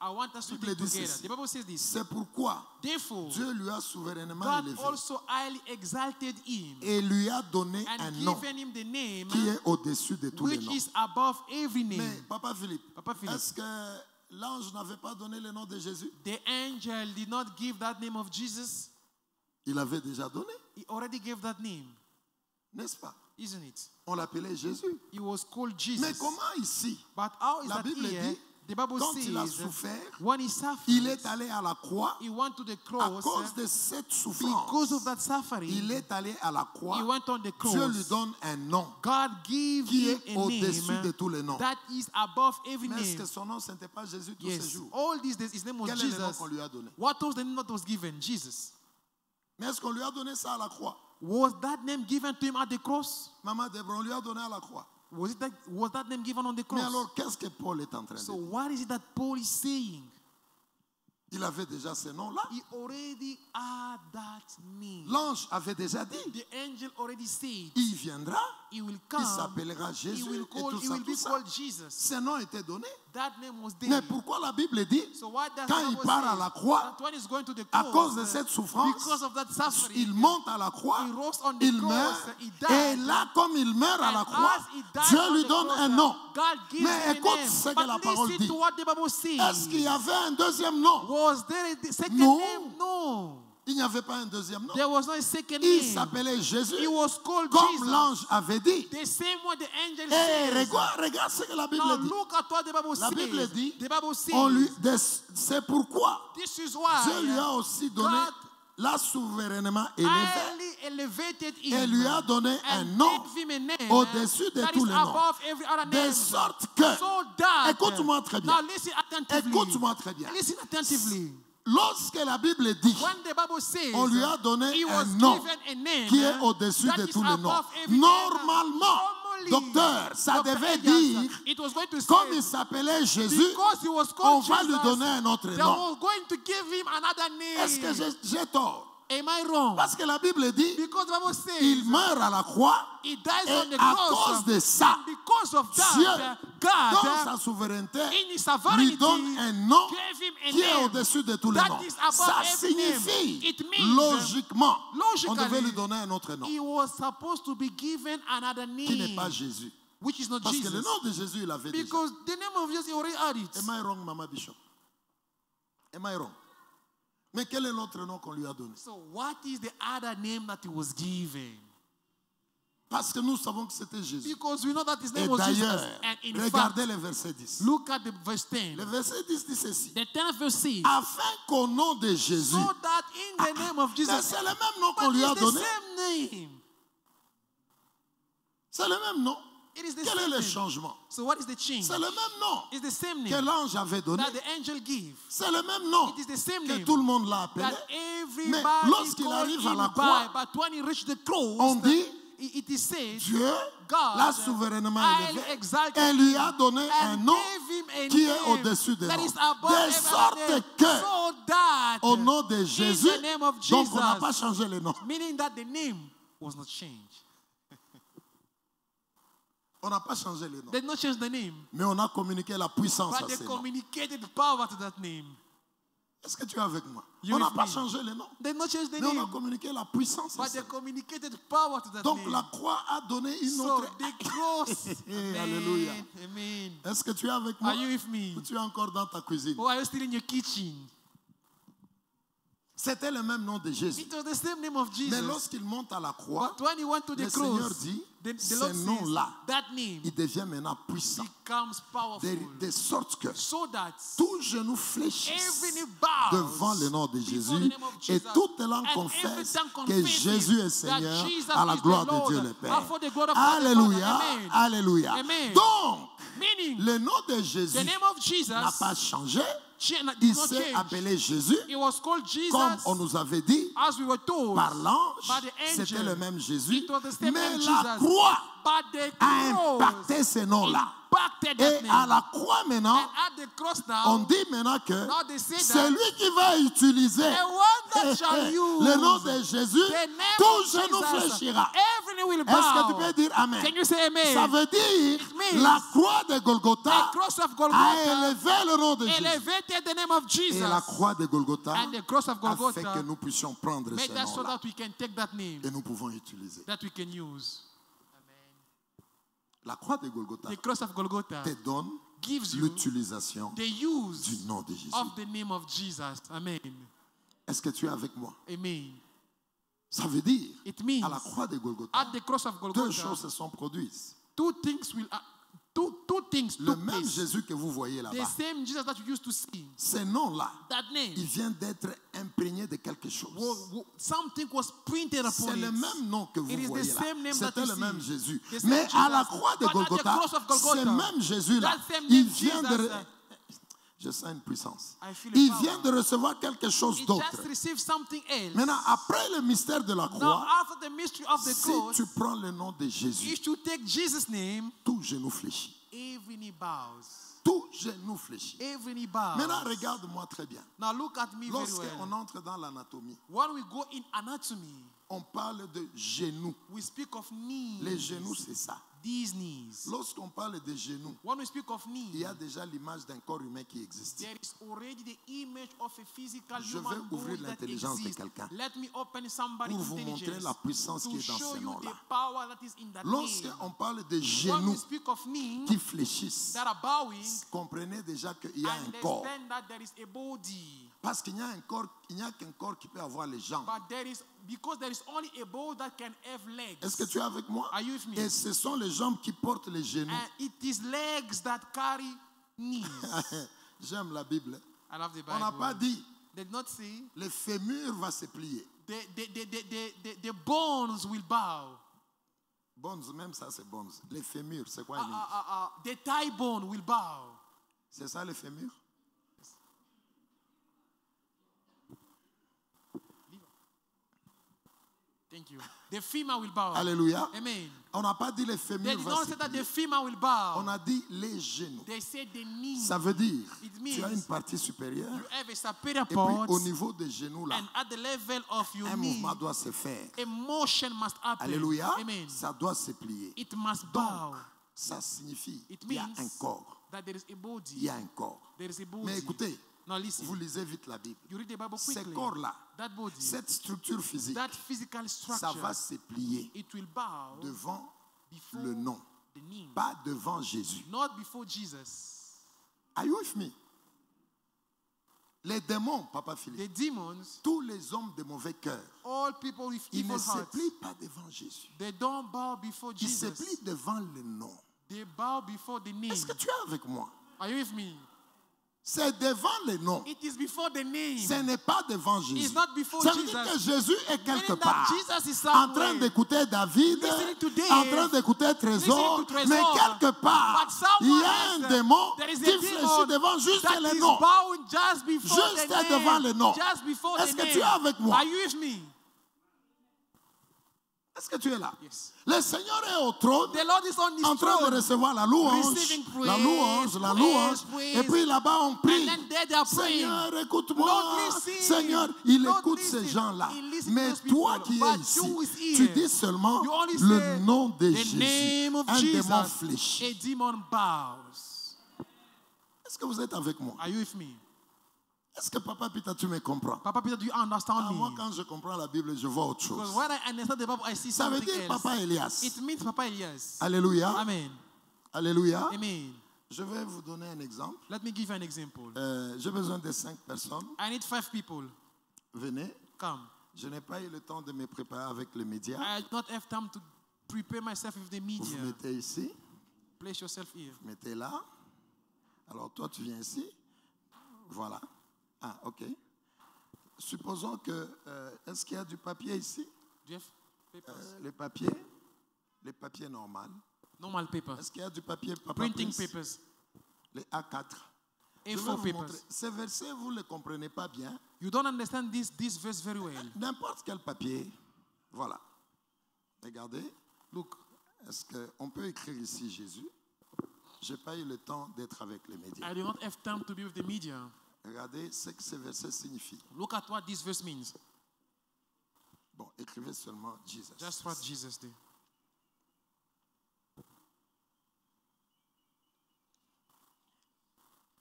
I want us to Bible think dit together. ceci. The Bible says this. C'est pourquoi Therefore, Dieu lui a souverainement God élevé also highly exalted him et lui a donné un and nom given him the name qui est au-dessus de tous les which noms. is above every Mais name. Papa Philippe, Papa Philippe. est-ce que l'ange n'avait pas donné le nom de Jésus? The angel did not give that name of Jesus. Il avait déjà donné, He already gave that name, n'est-ce pas? isn't it? On l'appelait Jésus. He was called Jesus. Mais comment ici, But how is la that Bible here? dit, The Bible quand il a says souffert, when he suffered, il est allé à la croix he went to the à cross. cause de cette Because souffrance. of that suffering, Il est allé à la croix. he went on the Dieu lui cross. donne un nom God gave qui him est a au-dessus de name tous les noms. that is above every Mais est-ce name. que son nom, ce n'était pas Jésus tous ces Yes, jours? all these days his name was Quel est le nom Jesus. qu'on lui a donné? What was the name that was given? Jesus. Mais est-ce qu'on lui a donné ça à la croix? Was that name given to him at the cross? Maman Deborah, on lui a donné à la croix. Was that name given on the Mais cross? alors, qu'est-ce que Paul est en train de So dire? what is it that Paul is saying? Il avait déjà ce nom-là. He already had that name. L'ange avait déjà dit, The angel already said il viendra, he will il come. s'appellera He Jésus will et call. tout He ça, will be tout ça. called Jesus. Ce nom était donné. That name was Mais there. pourquoi la Bible dit, So what does quand the il Bible part say? à la croix, That when he's going to the à cross, cause de cette souffrance, because of that suffering, il monte à la croix, he rose on the il cross, meurt, he et died. là, comme il meurt à la And croix, as he died Dieu on lui the donne cross, un nom. God gives Mais him a écoute name. ce que But la parole listen dit. to what the Bible says. Est-ce qu'il y avait un deuxième nom? Was there a second No. name? No. Il n'y avait pas un deuxième nom. There was no second Il name. s'appelait Jésus, He was called comme Jesus. l'ange avait dit. The same way the angel Et says. regarde ce que la Bible Now dit. look at what the Bible La says. Bible dit, The Bible says. c'est pourquoi This is why Dieu lui a aussi donné God la souverainement élevée highly elevated him et lui a donné un and nom gave him a name au-dessus de that tous is les noms. above every other De name. sorte que, So that, écoute-moi très bien, now listen attentively. écoute-moi très bien. Listen attentively. Lorsque la Bible dit, When the Bible says on lui a donné he un was nom given a name qui est au-dessus that de is tous les noms. above every name, Normalement, normally, docteur, ça Dr. devait Elias, dire, it was going to say, comme il s'appelait Jésus, because he was on called va lui Jesus, donner un autre they nom. were going to give him another name. Est-ce que j'ai tort? Am I wrong? Parce que la Bible dit, Because the Bible says il meurt à la croix he dies et on the à cross. cause de ça, And because of Dieu, that, dans God, sa souveraineté, in his lui sovereignty, donne un nom gave him a qui est name au-dessus de tous les that noms. is above Ça every name. signifie, It means, logiquement, on devait logically, lui donner un autre nom, he was supposed to be given another qui n'est name, pas Jésus. which is not Parce que Jesus. le nom de Jésus, il avait déjà. Because the name of Jesus, he already had it. Am I wrong, Mama Bishop? Am I wrong? Mais quel est l'autre nom qu'on lui a donné? So what is the other name that he was given? Parce que nous savons que c'était Jésus. Because we know that his Et name was Jesus. d'ailleurs, And in regardez fact, le verset 10. look at the verse 10. Le verset 10 dit ceci. The 10th verse says, Afin qu'au nom de Jésus, so that in the name of mais Jesus, c'est le même nom qu'on but lui a it's the donné. same name. C'est le même nom. It is the Quel est same le name. changement? So what is the change? C'est le même nom It's the same que name l'ange avait donné. that the angel gave. C'est le même nom It is the same que name tout le monde l'a appelé. that Mais everybody lorsqu'il called arrive à him la by. croix, But when he reached the cross, on dit, it is said, Dieu God l'a souverainement highly élevé exalted et lui a donné un and nom gave him a qui est name au-dessus des that noms. is above De every sorte other name, que, so that au nom de Jésus, in the name of donc on n'a Jesus, pas changé le nom. meaning that the name was not changed. On n'a pas changé le nom. They did not change the name, Mais on a communiqué la puissance but à they ce nom. communicated power to that name. Est-ce que tu es avec moi? You On n'a with pas me? changé le nom. They did not change the Mais on a name, communiqué la puissance à but ce they nom. communicated power to that Donc name. la croix a donné une So autre. the cross. Amen. Alléluia. Amen. Est-ce que tu es avec moi? Are you with me? Ou tu es encore dans ta cuisine? Or are you still in your kitchen? C'était le même nom de Jésus. It was the same name of Jesus. Mais lorsqu'il monte à la croix, But when he went to the le Seigneur cross, dit, the ce Lord says, nom-là, that name il devient maintenant puissant. becomes powerful. De sorte que So that tout genou fléchisse every knee bows devant le nom de before Jésus the name of et Jesus, toute langue and confesse every tongue que confesses Jésus est that Seigneur Jesus à la is the gloire de Lord, Dieu le Père. and for the glory of God the Alléluia, Father. Amen. alléluia. Amen. Donc, Meaning, le nom de Jésus the name of Jesus n'a pas changé. did Il not s'est change. appelé Jésus, It was called Jesus, comme on nous avait dit as we were told, par l'ange. by the angel. C'était le même Jésus. It was the same Mais name la Jesus. croix but the a cross impacté ce nom-là. impacted accepted that Et à name. la croix maintenant, And at the cross on now, dit maintenant que now they say c'est that lui qui va utiliser the one that shall use le nom de Jésus, the name tout of genou Jesus, fléchira. every knee will Est-ce que tu bow. peux dire Amen? Can you say amen? Ça veut dire It means la croix de Golgotha the cross of a Golgotha élevé le nom de Jésus. elevated the name of Et la Jesus. croix de Golgotha And the cross of a fait Golgotha que nous puissions prendre ce made that so nom-là. that we can take that name, Et nous pouvons utiliser. that we can use. La croix de Golgotha The cross of Golgotha te donne gives you l'utilisation the use du nom de Jésus. of the name of Jesus. Amen. Est-ce que tu es avec moi? Amen. Ça veut dire, It means à la croix de Golgotha, at the cross of deux Golgotha, choses se sont produites. two things Le took même place. Jésus que vous voyez The là-bas, same Jesus that you used to see. ce nom-là, That name, il vient d'être imprégné de quelque chose. something was printed upon C'est le it. même nom que vous It is the voyez là. same name that C'était you le même see. Jésus. The same Mais à la Jesus. croix de But at the Golgotha, cross of Golgotha, ce même Jésus-là, that same il name vient de... Jesus, Je sens une puissance. I feel a Il power. vient de recevoir quelque chose It d'autre. just received something else. Maintenant, après le mystère de la Now, croix, after the mystery of the si cross, tu prends le nom de Jésus, you should take Jesus' name. tout genou fléchit. Every knee bows. Tout genou fléchit. Every knee bows. Maintenant, regarde-moi très bien. Now look at me very Lorsqu'on well. entre dans l'anatomie, When we go in anatomy, on parle de genoux. we speak of knees. Les genoux, c'est ça. These knees. Lorsqu'on parle de genoux, When we speak of il knees, y a déjà l'image d'un corps humain qui existe. there is already the image of a physical Je human vais ouvrir body that l'intelligence de exists. quelqu'un Let me open somebody's pour vous montrer intelligence la puissance qui to est dans show ce you nom-là. the power that is in that name. Lorsqu'on parle de When genoux we speak of knees qui fléchissent, that are bowing, comprenez déjà qu'il y a un corps. understand that there is a body. Parce qu'il n'y a un corps, il n'y a qu'un corps qui peut avoir les jambes. But because there is only a body that can have legs. Est-ce que tu es avec moi? Are you with me? Et ce sont les jambes qui portent les genoux. And it is legs that carry knees. J'aime la Bible. I love the On n'a pas Bible. dit They did not say le fémur va se plier. the bones will bow. Bones, même ça c'est bones. Les fémurs, c'est quoi? The thigh bone will bow. C'est ça le fémur? Thank you. The femur will bow. Alléluia. Amen. On n'a pas dit le They fémur did va not se say that plier. the femur will bow. On a dit les genoux. They said the knee. Ça veut dire, It tu as means une partie supérieure you have a superior et puis part, au niveau des genoux là, and at the level of your un knee, mouvement doit se faire. a motion must happen. Alléluia. Amen. Ça doit se plier. It must Donc, bow. ça signifie It qu'il y a means un corps. that there is a body. Il y a un corps. There is a body. Mais écoutez, Now listen. vous lisez vite la Bible. You read the Bible Ce quickly. corps-là, That body, cette structure physique, that physical ça structure, va se plier it will bow devant before le nom, the name, pas devant Jésus. not before Jesus. Are you with me? Les démons, Papa Philippe, The demons, tous les hommes de mauvais cœur, all people with ils evil ne se hearts, plient pas devant Jésus. they don't bow before Ils se Jesus. plient devant le nom. They bow before the name. Est-ce que tu es avec moi? Are you with me? C'est devant le nom. It is before the name. Ce n'est pas devant Jésus. It's not before Ça veut dire que Jesus. Jésus est quelque Meaning that part Jesus is en train somewhere. d'écouter David, Listening to Dave, en train d'écouter Trésor, listening to Trésor. mais quelque part, But someone il y a un else, démon there is a qui demon fléchit devant juste that le is nom. bowing just before Juste the name. devant le nom. Just before Est-ce the que name. tu es avec moi? Are you with me? Est-ce que tu es là? Yes. Le Seigneur est au trône, The Lord is on his en train de throne. recevoir la louange, Receiving praise, la louange, la praise, louange. praise. Et puis là-bas, on prie. And then there they are praying. Seigneur, écoute-moi. Lord, listen. Seigneur, il Lord, écoute listen. ces gens-là. He listens to Mais those toi people. qui es But ici, you is tu here. dis seulement You only le say nom de the Jésus. name of Un Jesus. démon fléchit. A demon bows. Est-ce que vous êtes avec moi? Are you with me? Est-ce que Papa Peter, tu me comprends? Papa Peter, do you understand me? Moi, quand je comprends la Bible, je vois autre Because chose. when I understand the Bible, I see Ça veut something dire else. Papa Elias. It means Papa Elias. Alléluia. Amen. Alléluia. Amen. Je vais vous donner un exemple. Let me give you an example. J'ai besoin de 5 personnes. I need 5 people. Venez. Come. Je n'ai pas eu le temps de me préparer avec les médias. I do not have time to prepare myself with the Vous media. vous mettez ici, Place yourself here. vous mettez là. Alors toi, tu viens ici. Voilà. Ah, ok. Supposons que... est-ce qu'il y a du papier ici? Do you have papers? Les papiers normaux. Normal papers. Est-ce qu'il y a du papier Papa Printing Please? papers. Les A4. Je vais A4 vous montrer. papers. Ces versets, vous ne les comprenez pas bien. You don't understand this verse very well. N'importe quel papier. Voilà. Regardez. Look, Est-ce qu'on peut écrire ici Jésus? Je n'ai pas eu le temps d'être avec les médias. I do not have time to be with the media. Regardez ce que ce verset signifie. Look at what this verse means. Bon, écrivez seulement Jesus. Just what Jesus did.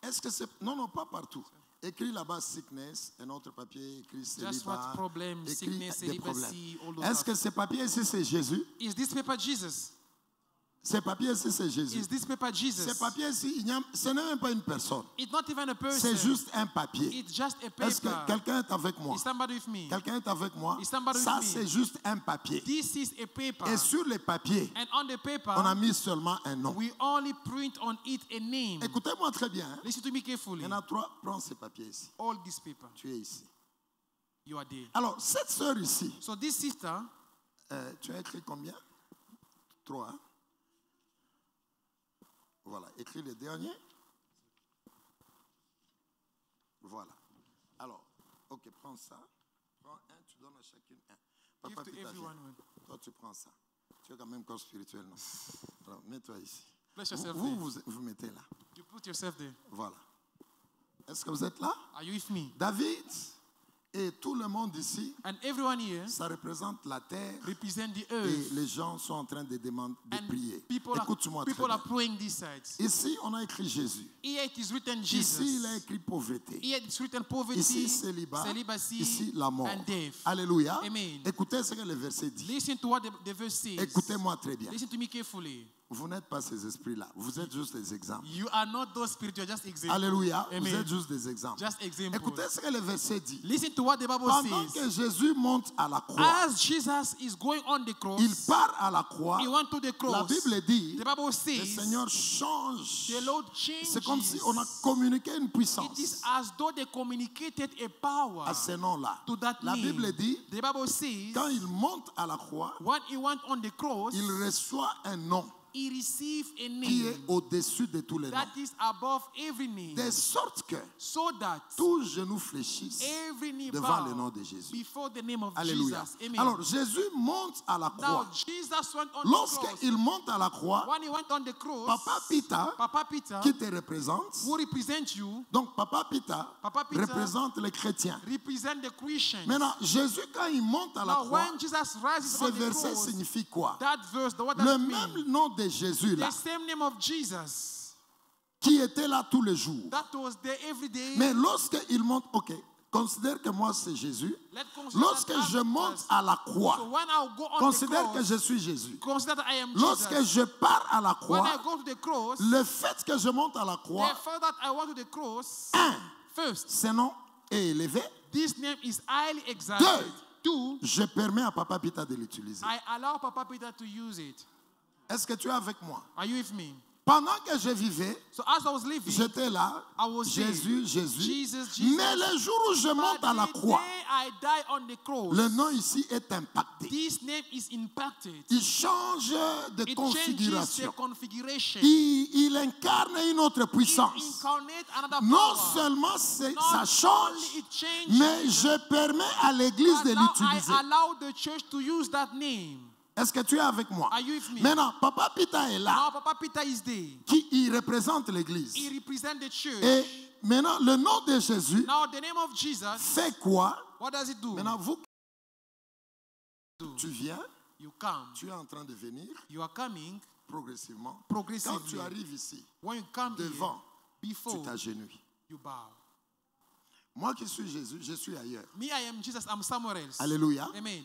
Est-ce que c'est... Non, pas partout. Écrit là-bas sickness, un autre papier, écrit Just what célibat, problem, écrit sickness, des problèmes. celibacy, all those Est-ce stuff. que ce papier ici, c'est Jésus? Is this paper Jesus? Ce papier ici, c'est Jésus. Is this paper Jesus? Ce papier ici, ce n'est même pas une personne. It's not even a person. C'est juste un papier. It's just a Est-ce que paper. quelqu'un est avec moi? Is somebody with me? Quelqu'un est avec moi? Is somebody with Ça, me? c'est juste un papier. This is a paper. Et sur les papiers, And on the paper, on a mis seulement un nom. we only print on it a name. Écoutez-moi très bien. Hein. Listen to me carefully. Il y en a trois. Prends ces papiers ici. All this paper, Tu es ici. you are there. Alors, cette sœur ici, So this sister, tu as écrit combien? 3. Hein? Voilà, écris le dernier. Voilà. Alors, ok, prends ça. Prends un, tu donnes à chacune un. give Papa to Peter, everyone viens. one. Toi, tu prends ça. Tu es quand même corps spirituel, non? Alors, mets-toi ici. Place Vous yourself vous, there. vous mettez là. You put yourself there. Voilà. Est-ce que vous êtes là? Are you with me? David et tout le monde ici, And everyone here ça représente la terre represent the et earth. les gens sont en train de demander, de And prier. people Écoute-moi très are bien. praying these sides. Ici, on a écrit Jésus. Here it is written Ici, il a Jesus. écrit pauvreté. Here it's written poverty, Ici, célibat. celibacy, Ici, la mort. and death. Alléluia. Amen. Écoutez ce que le verset dit. Listen to what the verse says. Écoutez-moi très bien. Listen to me carefully. Vous n'êtes pas ces esprits-là. Vous êtes juste des exemples. You are not those spiritual, just examples. Alléluia. Vous Amen. êtes juste des exemples. Just examples. Écoutez ce que le verset dit. Listen to what the Bible Pendant says. que Jésus monte à la croix, As Jesus is going on the cross, il part à la croix. he went to the La cross. Bible dit, The Bible le says, Seigneur change. the Lord changes. C'est comme si on a communiqué une It is puissance as though they communicated a power à ce nom-là. to that La name. Bible dit, The Bible says, quand il monte à la croix, when he went on the cross, il reçoit un nom he received a qui est name au-dessus de tous les noms. that is above every name, De sorte que so that tous genoux fléchissent every knee devant le bow nom de Jésus. before the name of Alléluia. Jesus. Amen. Alors Jésus monte à la Now croix. Jesus went on the cross. Lorsqu'il monte à la croix, When he went on the cross, Papa Peter, Papa Peter, qui te représente, who represent you, donc Papa Peter Papa Peter représente les chrétiens. represent the Christians. Maintenant, Jésus, quand il monte à la Now, croix, when Jesus rises ce on the verset cross, signifie quoi? that verse, what does Le it mean? même nom de Jésus là, The same name of Jesus qui était là tous les jours. that was there every day. Mais lorsqu'il monte, ok, considère que moi c'est Jésus. Let's consider Lorsque that je as monte Jesus. à la So croix, when I go on considère the que cross, je suis Jésus. consider that I am Lorsque Jesus. je pars à la When I croix, go to the cross, le fait que je monte à la the croix, fact that I went to the cross, first, ce nom est élevé. this name is highly exalted. Two, Je permets à Papa Peter de l'utiliser. I allow Papa Peter to use it. Est-ce que tu es avec moi? Are you with me? Pendant que je vivais, So as I was living, j'étais là, I was Jésus, there. Jésus. Jesus. Mais le jour où je monte But à la the croix, day I die on the cross, le nom ici est impacté. this name is impacted. Il change de It changes the configuration. configuration. Il incarne une autre It puissance. incarnate another Non power. seulement Not ça change, only it changes, mais je permets à l'Église but de now l'utiliser. I allow the church to use that name. Est-ce que tu es avec moi? Are you with me? Maintenant, Papa Peter est là, Now Papa Peter is there. il représente l'Église. He represents the church. Et maintenant, le nom de Jésus Now the name of Jesus, fait quoi? what does it do? Maintenant, vous, tu viens, You come. tu es en train de venir You are coming progressivement. progressively. Quand tu arrives ici, When you come devant, here, tu before t'agenouilles. you bow. Moi qui suis Jésus, je suis ailleurs. Me, I am Jesus. I'm somewhere else. Alléluia. Amen.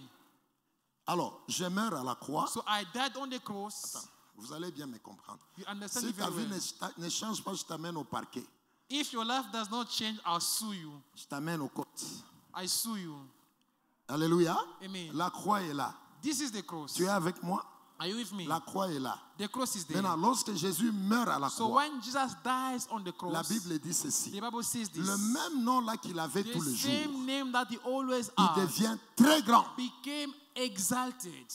Alors, je meurs à la croix. So I died on the cross. Vous allez bien me comprendre. You understand Si me ta very vie well. ne change pas, je t'amène au parquet. If your life does not change, I'll sue you. Je t'amène aux côtes. I sue you. Alléluia. Amen. La croix est là. This is the cross. Tu es avec moi? Are you with me? La croix est là. The cross is there. Maintenant, lorsque Jésus meurt à la So croix, when Jesus dies on the la cross, Bible dit ceci. the Bible says this. Le même nom là qu'il avait The tous les jours, same name that he always il had devient très grand. became exalted.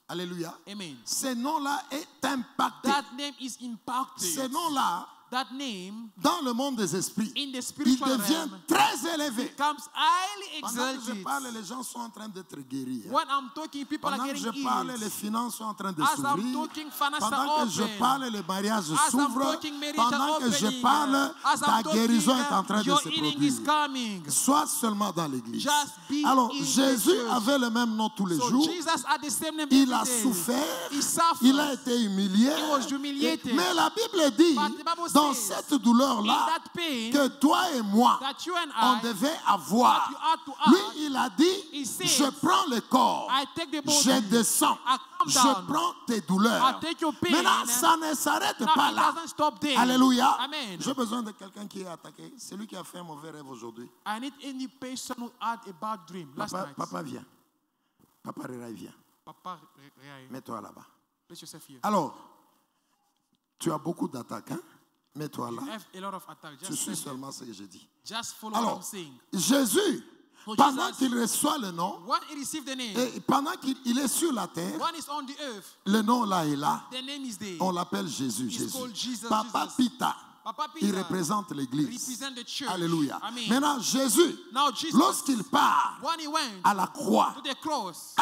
Alléluia. Amen. Ce nom là est impacté. That name is impacted. Ce nom là that name dans le monde des esprits, in the il spiritual devient realm très élevé. becomes highly Pendant que je exalted. parle, les gens sont en train d'être guéris. When I'm talking, people Pendant are que je getting parle, les healed. finances sont en train de As I'm s'ouvrir. talking, finances Pendant are que je open. parle, les mariages As I'm s'ouvrent. talking, marriage Pendant are que je opening. parle, As ta I'm talking, guérison est en train de your se healing is produire. coming. Sois seulement dans l'église. Just be Alors, in the Jésus church. avait le même nom tous les So jours. Jesus had the same name Il every a day. souffert. He suffered. Il a été humilié. He was humiliated. Mais la Bible dit, But the Bible dans says, cette douleur-là, in that pain, que toi et moi, that you and on I, devait that avoir. you had to have, Lui, il a dit, he says, je prends le corps, I take the body, je descends, I come je down, prends tes douleurs. I take your pain. Maintenant, ça ne s'arrête Now pas it là. doesn't stop there. Alléluia. Amen. J'ai besoin de quelqu'un qui est attaqué. Celui qui a fait un mauvais rêve aujourd'hui. I need any person who had a bad dream last night. Papa, viens. Papa Réraï, viens. Papa, Mets-toi là-bas. place yourself here. Alors, tu as beaucoup d'attaques, hein? Mets-toi là. You have a lot of attacks. Tu Just, suis stand there. seulement ce que j'ai dit. Just follow what Alors, I'm saying. Jésus, So pendant Jesus, qu'il reçoit le nom, when he received the name, et pendant qu'il est sur la terre, one is on the earth, le nom là est là. the name is there. On l'appelle Jésus. It's Jésus. called Jesus, Papa Jesus. Pita, Papa il Peter représente l'église. represent the church. Alléluia. Amen. Maintenant, Jésus, Now Jesus, lorsqu'il part when he went à la croix, to the cross,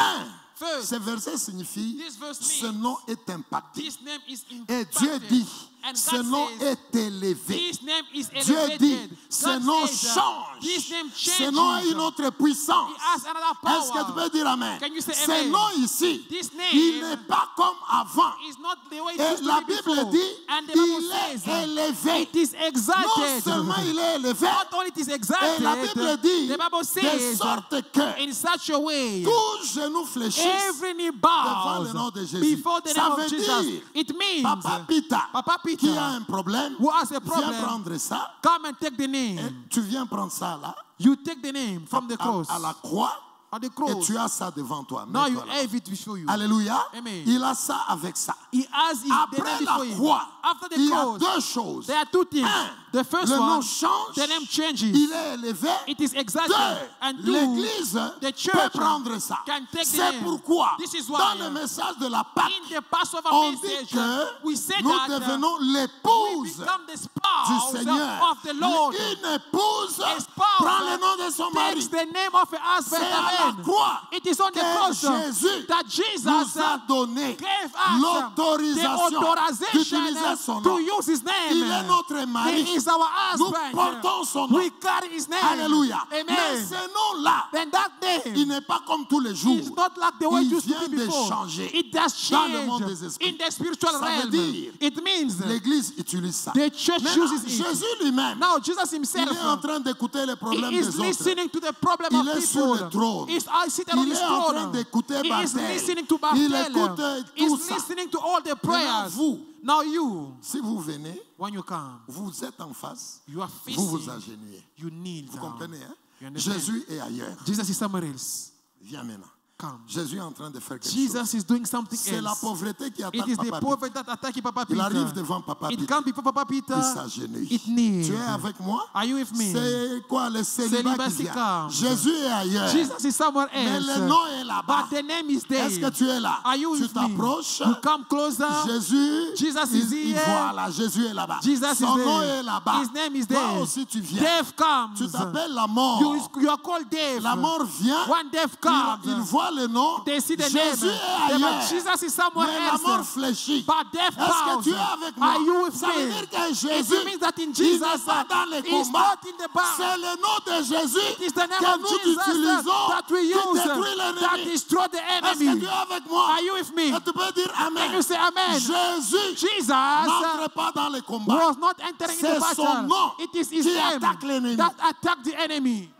ce verset signifie This verse ce means nom est impacté. this name is Et Dieu impacted. dit, And ce God nom says, est élevé. this name is Dieu elevated. dit, ce God nom says, change. this name Ce nom a changes. une autre puissance. It has another power. Est-ce que tu peux dire Amen? Can you say Ce amen? nom ici, This name il n'est pas comme avant. It's not the way it Et used to la be Bible before. dit, And the Bible il est says, élevé. it is Non exalted. seulement il est élevé, Not only it is et exalted, la Bible dit, the Bible de says, sorte que in such a way, tout genou fléchisse every knee devant bows le nom de Jésus. before the Ça name veut of Jesus. dire, It means Papa Pita, Papa Peter, qui a un problème, who has a viens problem, prendre ça. come and take the Et name. tu viens prendre ça là, You take the name from the cross. à la croix, At the et cross. tu as ça devant toi. Now you Mets-toi là. have it before you. Alléluia. Amen. Il a ça avec ça. He has the Après name la before him. croix, After the il y a cross, deux choses. there are two things. Un, The first le nom one, change, the name changes. il est élevé. It is exalted. Deux, And two, l'Église the church peut prendre ça. can take the C'est name. pourquoi, This is why, dans le message de la Pâque, in the Passover on dit message, que we say nous that devenons we l'épouse become the du spouse Seigneur. of the Lord. Une épouse A spouse prend le nom de son mari. takes the name of a husband. C'est à la Amen. croix It is on the que cross Jésus that Jesus nous a donné gave us l'autorisation the authorization d'utiliser son to nom. use his name. Il est notre mari. He is our Nous husband. portons son nom. We carry his name. Alléluia. Mais Amen. ce nom-là, Then that il name n'est pas comme tous les jours. is not like the way it Il used to vient be de before. changer It does dans le monde change des esprits. in the spiritual Ça veut realm. dire, It means l'Église utilise ça. the church Maintenant, uses it. Jésus lui-même, Now Jesus il himself, est en train d'écouter les problèmes he is des autres. listening to the problem Il of est sur le people. trône. He's seated on Il his est en train throne. d'écouter He is Barthel. listening to Il Barthel. écoute He's tout ça. listening to all the prayers. vous, Now you, Si vous venez, when you come, vous êtes en face, you are vous vous facing, agenouillez. you kneel Vous down. comprenez, hein? You understand? Jésus est ailleurs. Jesus is somewhere else. Viens maintenant. Come. Jésus est en train de faire quelque chose. Jesus is doing something C'est la else. pauvreté qui It attaque is the Papa poverty that attacking Papa Il arrive Peter. devant Papa It Peter. comes before Papa Peter. Il s'agenouille. It kneels. Tu es avec moi? Are you with me? C'est quoi le célibat qui Celibacy vient? comes. Jésus est ailleurs. Jesus is somewhere Mais else. le nom est là-bas. But the name is there. Est-ce que tu es là? Are you Tu with me? t'approches. You come closer. Jésus, Jesus is here. voilà, Jésus est là-bas. Jesus Son is nom there. est là-bas. His name is Toi there. aussi tu viens. Death comes. Tu t'appelles la mort. You are called death. La mort vient. When death comes, Il voit le nom. they see the Jésus name. est ailleurs. But Jesus is somewhere Mais la mort else. fléchit. But death Est-ce que bows. tu es avec moi? Are you with Ça veut me? dire que It Jésus, means that in il Jesus, n'est pas dans les he's combats. not in the battle. C'est le nom de Jésus It is the name que of nous Jesus utilisons that we qui use détruit that l'ennemi. destroy the Est-ce que enemy. tu es avec moi? Are you with me? Et tu peux dire Can Amen. you say amen? Jésus Jesus n'entre pas dans les combats. was not entering in the C'est son battle. nom It is his qui name attaque l'ennemi. that attacked the enemy.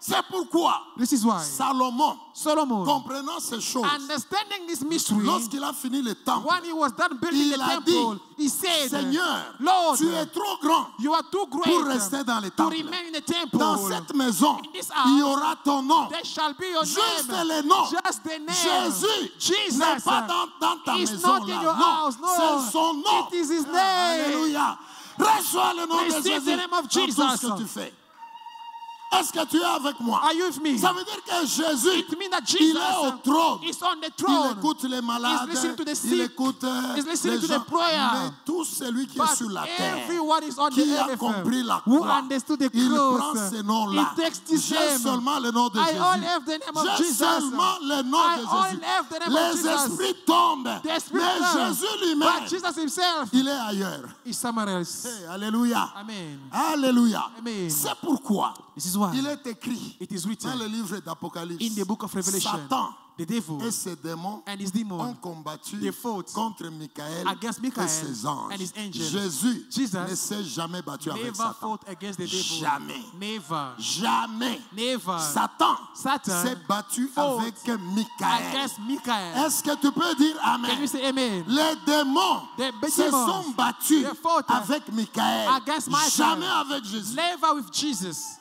C'est pourquoi This is why Salomon, Solomon, comprenant ces choses, understanding this mystery, lorsqu'il a fini le temple, when he was done building il the a temple, dit, he said, Seigneur, Lord, tu es trop grand you are too great pour rester dans le to temple. remain in the temple. Dans cette maison, In this il y house, aura ton nom. there shall be your Juste name. le nom. Just the name. Jésus Jesus n'est pas dans ta is maison not là. in your Non, house. No, c'est son nom. it is his name. Alléluia. Reçois le nom de Receive Jésus the name of dans tout Jesus. ce que tu fais. Est-ce que tu es avec moi? Are you with me? Ça veut dire que Jésus, It means that il est au Jesus trône. is on the Il throne. écoute les malades, He's listening to the il sick. écoute He's listening les to gens. the prayer. Mais tout celui qui est But sur la terre, everyone is on the qui a earth, compris la who croix, understood the il cross, prend ce nom-là. he takes this J'ai name. seulement le nom de I all Jésus. have the name of J'ai Jesus. seulement le nom I de all Jésus. have the name of Les Jesus. esprits tombent, The Spirit mais comes. Jésus But lui-même, Jesus himself il est ailleurs. is somewhere else. Hey, alléluia. Amen. Alléluia. Amen. C'est pourquoi This is why il est écrit it is dans written le livre d'Apocalypse, in the book of Revelation, Satan the devil et ses démons and his ont demon combattu they fought contre Michael against Michael et ses anges. and his angels. Jésus Jesus ne s'est jamais battu avec never Satan. fought against the devil. Jamais. Never. Jamais. Never. Satan Satan s'est battu fought avec Michael. against Michael. Est-ce que tu peux dire Can Amen? you say amen? Les démons The se demons, sont battus they fought avec Michael. against Michael. Jamais avec Jésus. Never with Jesus.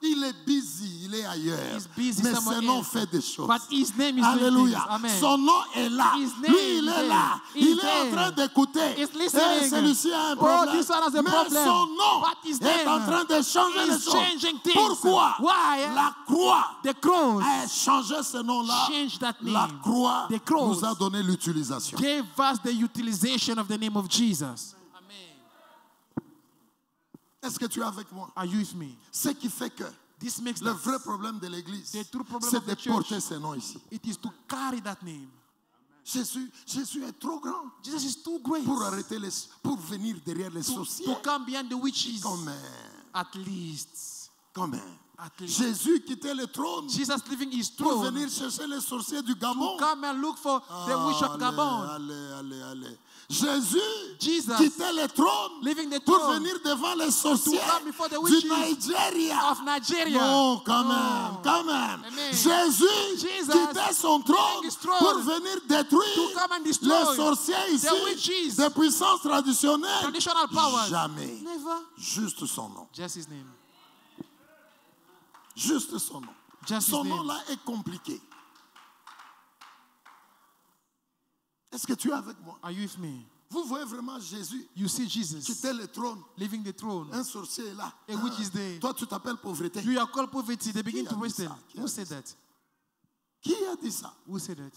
Il est busy, il est ailleurs. He's busy Mais somewhere ce nom else. fait des choses. But his name is doing Alléluia. things. Amen. Son nom est là. His name Lui, il is est there. là. He's Il est there. en train d'écouter. He's Et listening. celui-ci a un Oh, problème. this one has a Mais problem. son nom But his est en name train de changer les is choses. changing things. Pourquoi? Why? La croix The cross a changé ce nom-là. changed that name. La croix The cross nous a donné l'utilisation. gave us the utilization of the name of Jesus. Amen. Est-ce que tu es avec moi? Are you with me? Ce qui fait que This makes le us, vrai problème de l'Église, the true problem c'est of de the church. porter ce nom ici. It is to carry that name. Jésus est trop grand Jesus is too great pour arrêter pour venir derrière les to sorciers. come behind the witches. Quand même, At least. quand même. At least. Jésus quittait le trône Jesus leaving his pour throne venir chercher les sorciers du to Gabon. come and look for the witch of Gabon. Allez. Jésus Jesus quittait le trône leaving the pour throne venir devant les sorciers come before the du witches Nigeria. of Nigeria. Non, quand No. même, quand même. Amen. Jésus Jesus quittait son trône his throne pour venir détruire to come and les destroy sorciers ici, the witches, des puissances traditionnelles. traditional powers. Jamais. Never. Juste son nom. Just his name. Juste son nom. Just Son his nom name. là est compliqué. Est-ce que tu es avec moi? Are you with me? Vous voyez vraiment Jésus You see Jesus quitter le trône. leaving the throne. Un sorcier est là. A witch is there. Toi, tu t'appelles pauvreté. You are called poverty. They begin Qui a to dit waste it. ça? Qui a Who dit said ça? that? Qui a dit ça? Who said that?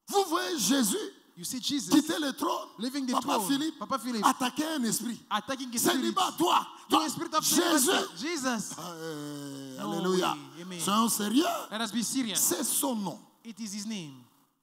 Vous voyez Jésus You see Jesus quitter le trône. leaving the Papa throne. Philippe Papa Philip attaquer un esprit. attacking his C'est spirit. libre à toi. Toi, The spirit of Jésus. Jesus. No Alléluia. way. Amen. Soyons sérieux. Let us be serious. C'est son nom. It is his name.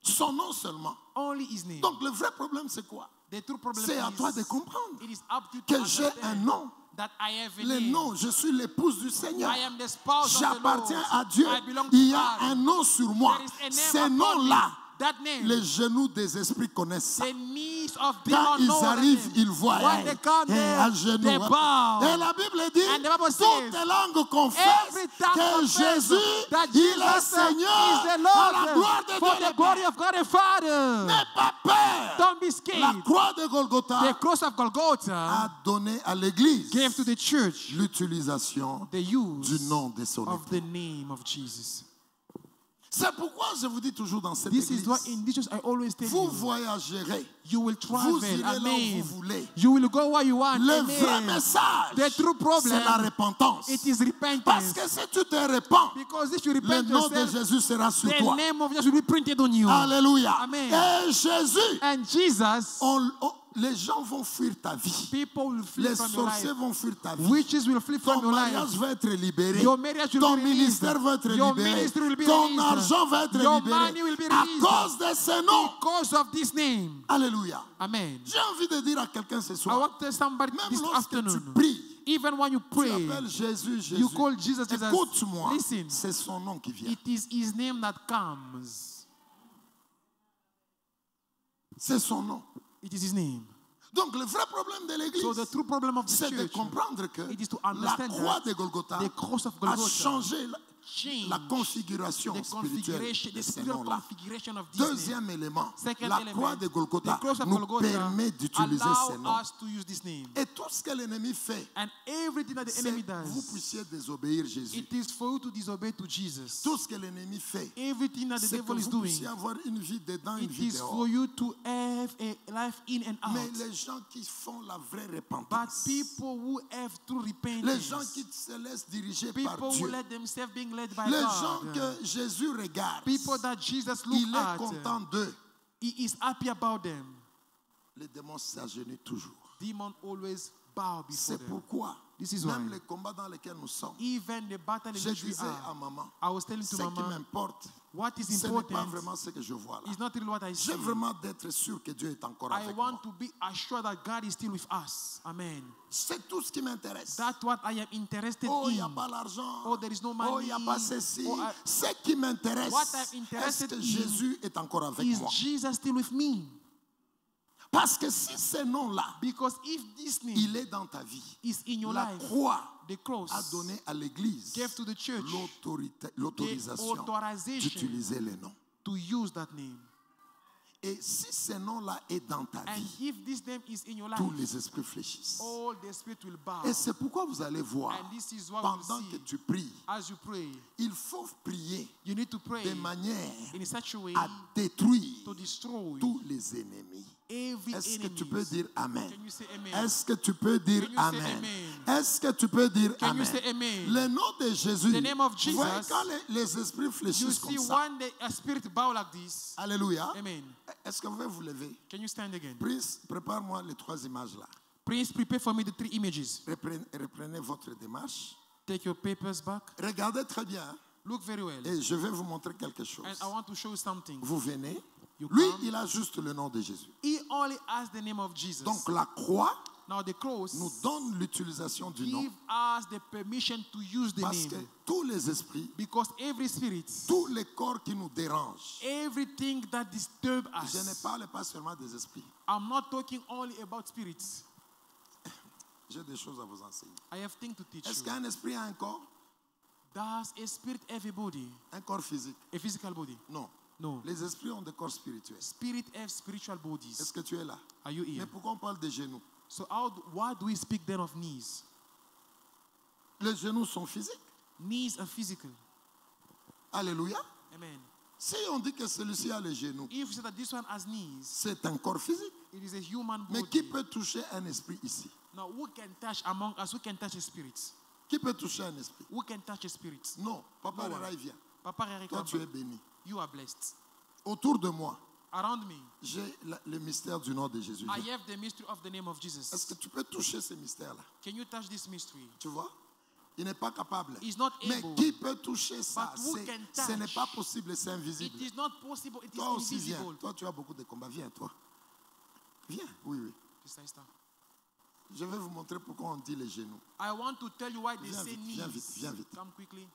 Son nom seulement. Only his name. Donc le vrai problème c'est quoi? The true problem C'est à is, toi de comprendre it is up to you que to j'ai un understand nom. that I have a Le name. nom, je suis l'épouse du Seigneur. I am the spouse of the J'appartiens Lord. à Dieu. I belong to Il y a God. un nom sur moi. There is a name Ce upon nom-là, me. That name. les genoux des esprits connaissent ça. The knees of Quand demons ils know that arrivent, name. ils voient When they come there, à genoux. they bow. Et la Bible dit, And the Bible toutes says, les langues confessent every tongue que confesses Jésus, that il est Jesus Seigneur is the à la Lord gloire de for Dieu the le glory Père. of God the Father. N'aie pas peur. Don't be La scared. croix de Golgotha The cross of Golgotha a donné à l'Église gave to the church l'utilisation the use du nom de son of époux. the name of Jesus. C'est pourquoi je vous dis toujours dans cette This is église, why in this church I always tell vous you, voyagerez, you will vous travel. irez là où Amen. vous voulez. You will go where you want. Le vrai Amen. message, The true problem, c'est la repentance. it is repentance. Parce que si tu te répands, Because if you le repent nom de yourself, Jésus sera sur the toi. name of Jesus will be printed on you. Alléluia. Amen. Et Jésus, And Jesus, les gens vont fuir ta vie. people will flee Les from your life. sorciers vont fuir ta vie. Witches will flee from Ton your mariage life. va être libéré. Your marriage will Ton be released. ministère va être Your libéré. ministry will be Ton released. argent va être Your libéré. money will be À released. cause de ce nom. Because of this name. Alléluia. Amen. J'ai envie de dire à quelqu'un ce I soir, want to tell somebody même this lorsque tu afternoon, pries, even when you tu pray, appelles Jésus, Jésus. you call Jesus, Jesus. Écoute-moi, Listen, c'est son nom qui vient. it is his name that comes. C'est son nom. It is his name. Donc le vrai problème de l'église, So the true problem of the c'est de church, comprendre que it is to la understand croix that de Golgotha the cross of a Golgotha changé change la configuration the spirituelle configuration, de the ces spiritual noms-là. configuration of this name. Deuxième élément, Second la element, croix de Golgotha the cross of nous Golgotha permet d'utiliser ces noms. allow us to use this name. Et tout ce que l'ennemi fait, And everything that the c'est enemy que vous does, puissiez désobéir Jésus. it is for you to disobey to Jesus. Tout ce que l'ennemi fait, Everything that the c'est que devil is vous doing, puissiez avoir une vie dedans, une it vie is dehors. for you to have a life in and Mais out. les gens qui font la vraie But repentance, people who have true les gens repentance, qui se laissent diriger par people who Dieu, let themselves being led by les gens God, que Jésus regarde, people that Jesus look il est at, content d'eux. he is happy about them. Les démons s'agenouillent toujours. Demons always bow before C'est them. pourquoi, This is même why. les combats dans lesquels nous sommes, Even the battle in je which we disais à are, maman, I was telling ce to qui Mama, m'importe, what is ce n'est pas important vraiment ce que je vois là. is not really what I see. J'ai vraiment d'être sûr que Dieu est encore I avec moi. want to be assured that God is still with us. Amen. C'est tout ce qui m'intéresse. That's what I am interested Oh, il n'y a in. pas l'argent. Oh, there is no Oh, il n'y a money. pas ceci. Oh, Ce qui m'intéresse, What I'm est-ce interested que in Jésus est encore avec Is moi? Jesus still with me? Parce que si ce nom-là, Because if this name il est dans ta vie, is in your la life, croix the cross a donné à l'Église gave to the church l'autorisation the authorization d'utiliser les noms. to use that name. Et si ce nom-là est dans ta And vie, if this name is in your life, tous les esprits fléchissent. all the spirit will bow. Et c'est pourquoi vous allez voir, And this is what pendant we que see tu pries, as you pray. il faut prier You need to pray de manière in such a way à détruire to destroy tous les ennemis. every Est-ce que enemy. tu peux dire Amen? Can you say amen? Est-ce que tu peux dire Can you say Amen? amen? Est-ce que tu peux dire Can you Amen? say amen? Le nom de Jésus, The name of vous voyez, Jesus, quand les esprits You fléchissent see, comme ça, one day a spirit bow like this. alléluia, Amen. est-ce que vous pouvez vous lever? Can you stand again? Prince, prépare-moi les trois images là. Prince, prepare for me the three images. Reprenez votre démarche. Take your papers back. Regardez très bien Look very well. et je vais vous montrer quelque chose. And I want to show you something. Vous venez. You Lui, come. il a juste le nom de Jésus. He only has the name of Jesus. Donc la croix Now the cross nous donne l'utilisation du nom give us the permission to use the parce que name. tous les esprits, Because every spirit, tous les corps qui nous dérangent, everything that disturbs je ne us, parle pas seulement des esprits. I'm not talking only about spirits. J'ai des choses à vous enseigner. I have things to teach Est-ce you. qu'un esprit a un corps? Does a spirit have a body? Un corps physique? A physical body? Non. No. Les esprits ont des corps spirituels. Spirit have spiritual Est-ce bodies. que tu es là? Are you here? Mais pourquoi on parle des genoux? So why do we speak then of knees? Les genoux sont physiques. Knees are physical. Alléluia. Amen. Si on dit que celui-ci a les genoux, If you say that this one has knees, c'est un corps physique. it is a human Mais qui body. peut toucher un esprit ici? Now, who can touch among us? Who can touch a spirit? Qui peut toucher un esprit? Who can touch a spirit? Non. Papa No one. Rera, il vient. Papa Eric, Toi, tu es béni. you are blessed. Autour de moi, Around me, j'ai le mystère du nom de Jésus. I have the mystery of the name of Est-ce Jesus. que tu peux toucher ce mystère-là? Can you touch this mystery? Tu vois? Il n'est pas capable. He's not Mais able. qui peut toucher ça? But who can Ce n'est touch? pas possible, c'est It invisible. is not possible. It is Toi aussi, viens. invisible. Toi, tu as beaucoup de combats. Viens, toi. Viens. Oui, oui. Sister Esther, Je vais vous montrer pourquoi on dit les genoux. I want to tell you why they Viens say vite, knees. viens vite, viens vite. Come quickly.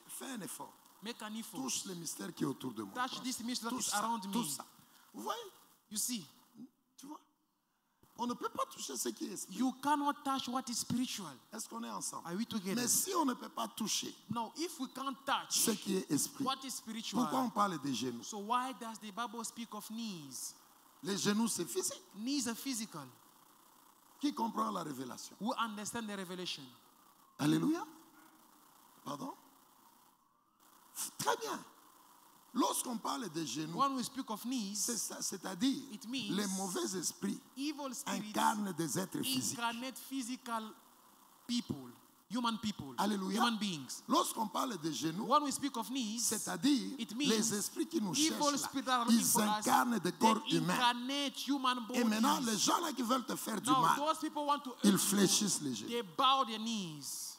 Fais un effort. Make an effort. Touche le mystère qui est autour de moi. Touch this mystery that Touche is ça, around me. touche ça. Vous voyez? You see, Tu vois? On ne peut pas toucher ce qui est esprit. you cannot touch what is spiritual. Est-ce qu'on est ensemble? Are we together? Mais si on ne peut pas toucher Now, if we can't touch ce qui est esprit, what is spiritual, pourquoi on parle des genoux? so why does the Bible speak of knees? Les genoux, c'est physique. Knees are physical. Qui comprend la révélation? Who understand the revelation? Alléluia. Pardon? Très bien. Lorsqu'on parle des genoux, When we speak of knees, c'est-à-dire It means les mauvais esprits evil spirits incarnent des êtres physiques. incarnate physical people, human people, Alléluia. human beings. Lorsqu'on parle des genoux, When we speak of knees, c'est-à-dire it means les esprits qui nous evil cherchent, spirits là, are looking ils for us. incarnent des corps They humains. incarnate human Et maintenant, les bodies. gens là qui veulent te faire du Now, mal, those people want to ils hurt you. fléchissent les genoux. They bow their knees.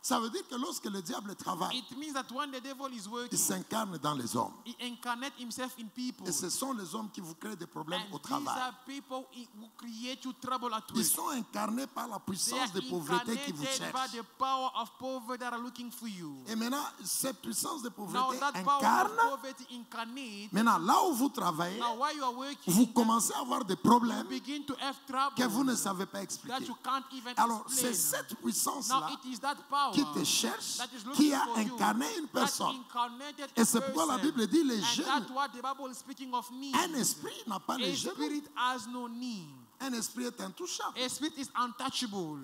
Ça veut dire que lorsque le diable travaille, It means that when the devil is il working, s'incarne dans les hommes. he incarnates himself in people. Et ce sont les hommes qui vous créent des problèmes And au these travail. are people who create you trouble at Ils work. sont incarnés par la They are puissance de pauvreté qui vous incarnated by cherche. the power of poverty that are looking for you. Et maintenant, cette puissance de Now pauvreté that power of incarne. poverty incarnate. Maintenant, là où vous travaillez, Now while you are working, vous commencez à avoir des problèmes begin to have trouble que vous ne savez pas that expliquer. you can't even Alors, c'est explain. cette Now puissance-là it is that power power qui te cherche, that is looking qui a for you, incarné une that personne. incarnated Et a c'est pourquoi la person. Bible dit les And jeunes. that's what the Bible is speaking of need. Un esprit n'a pas A les genoux. spirit has no need. Un esprit est intouchable. A spirit is untouchable.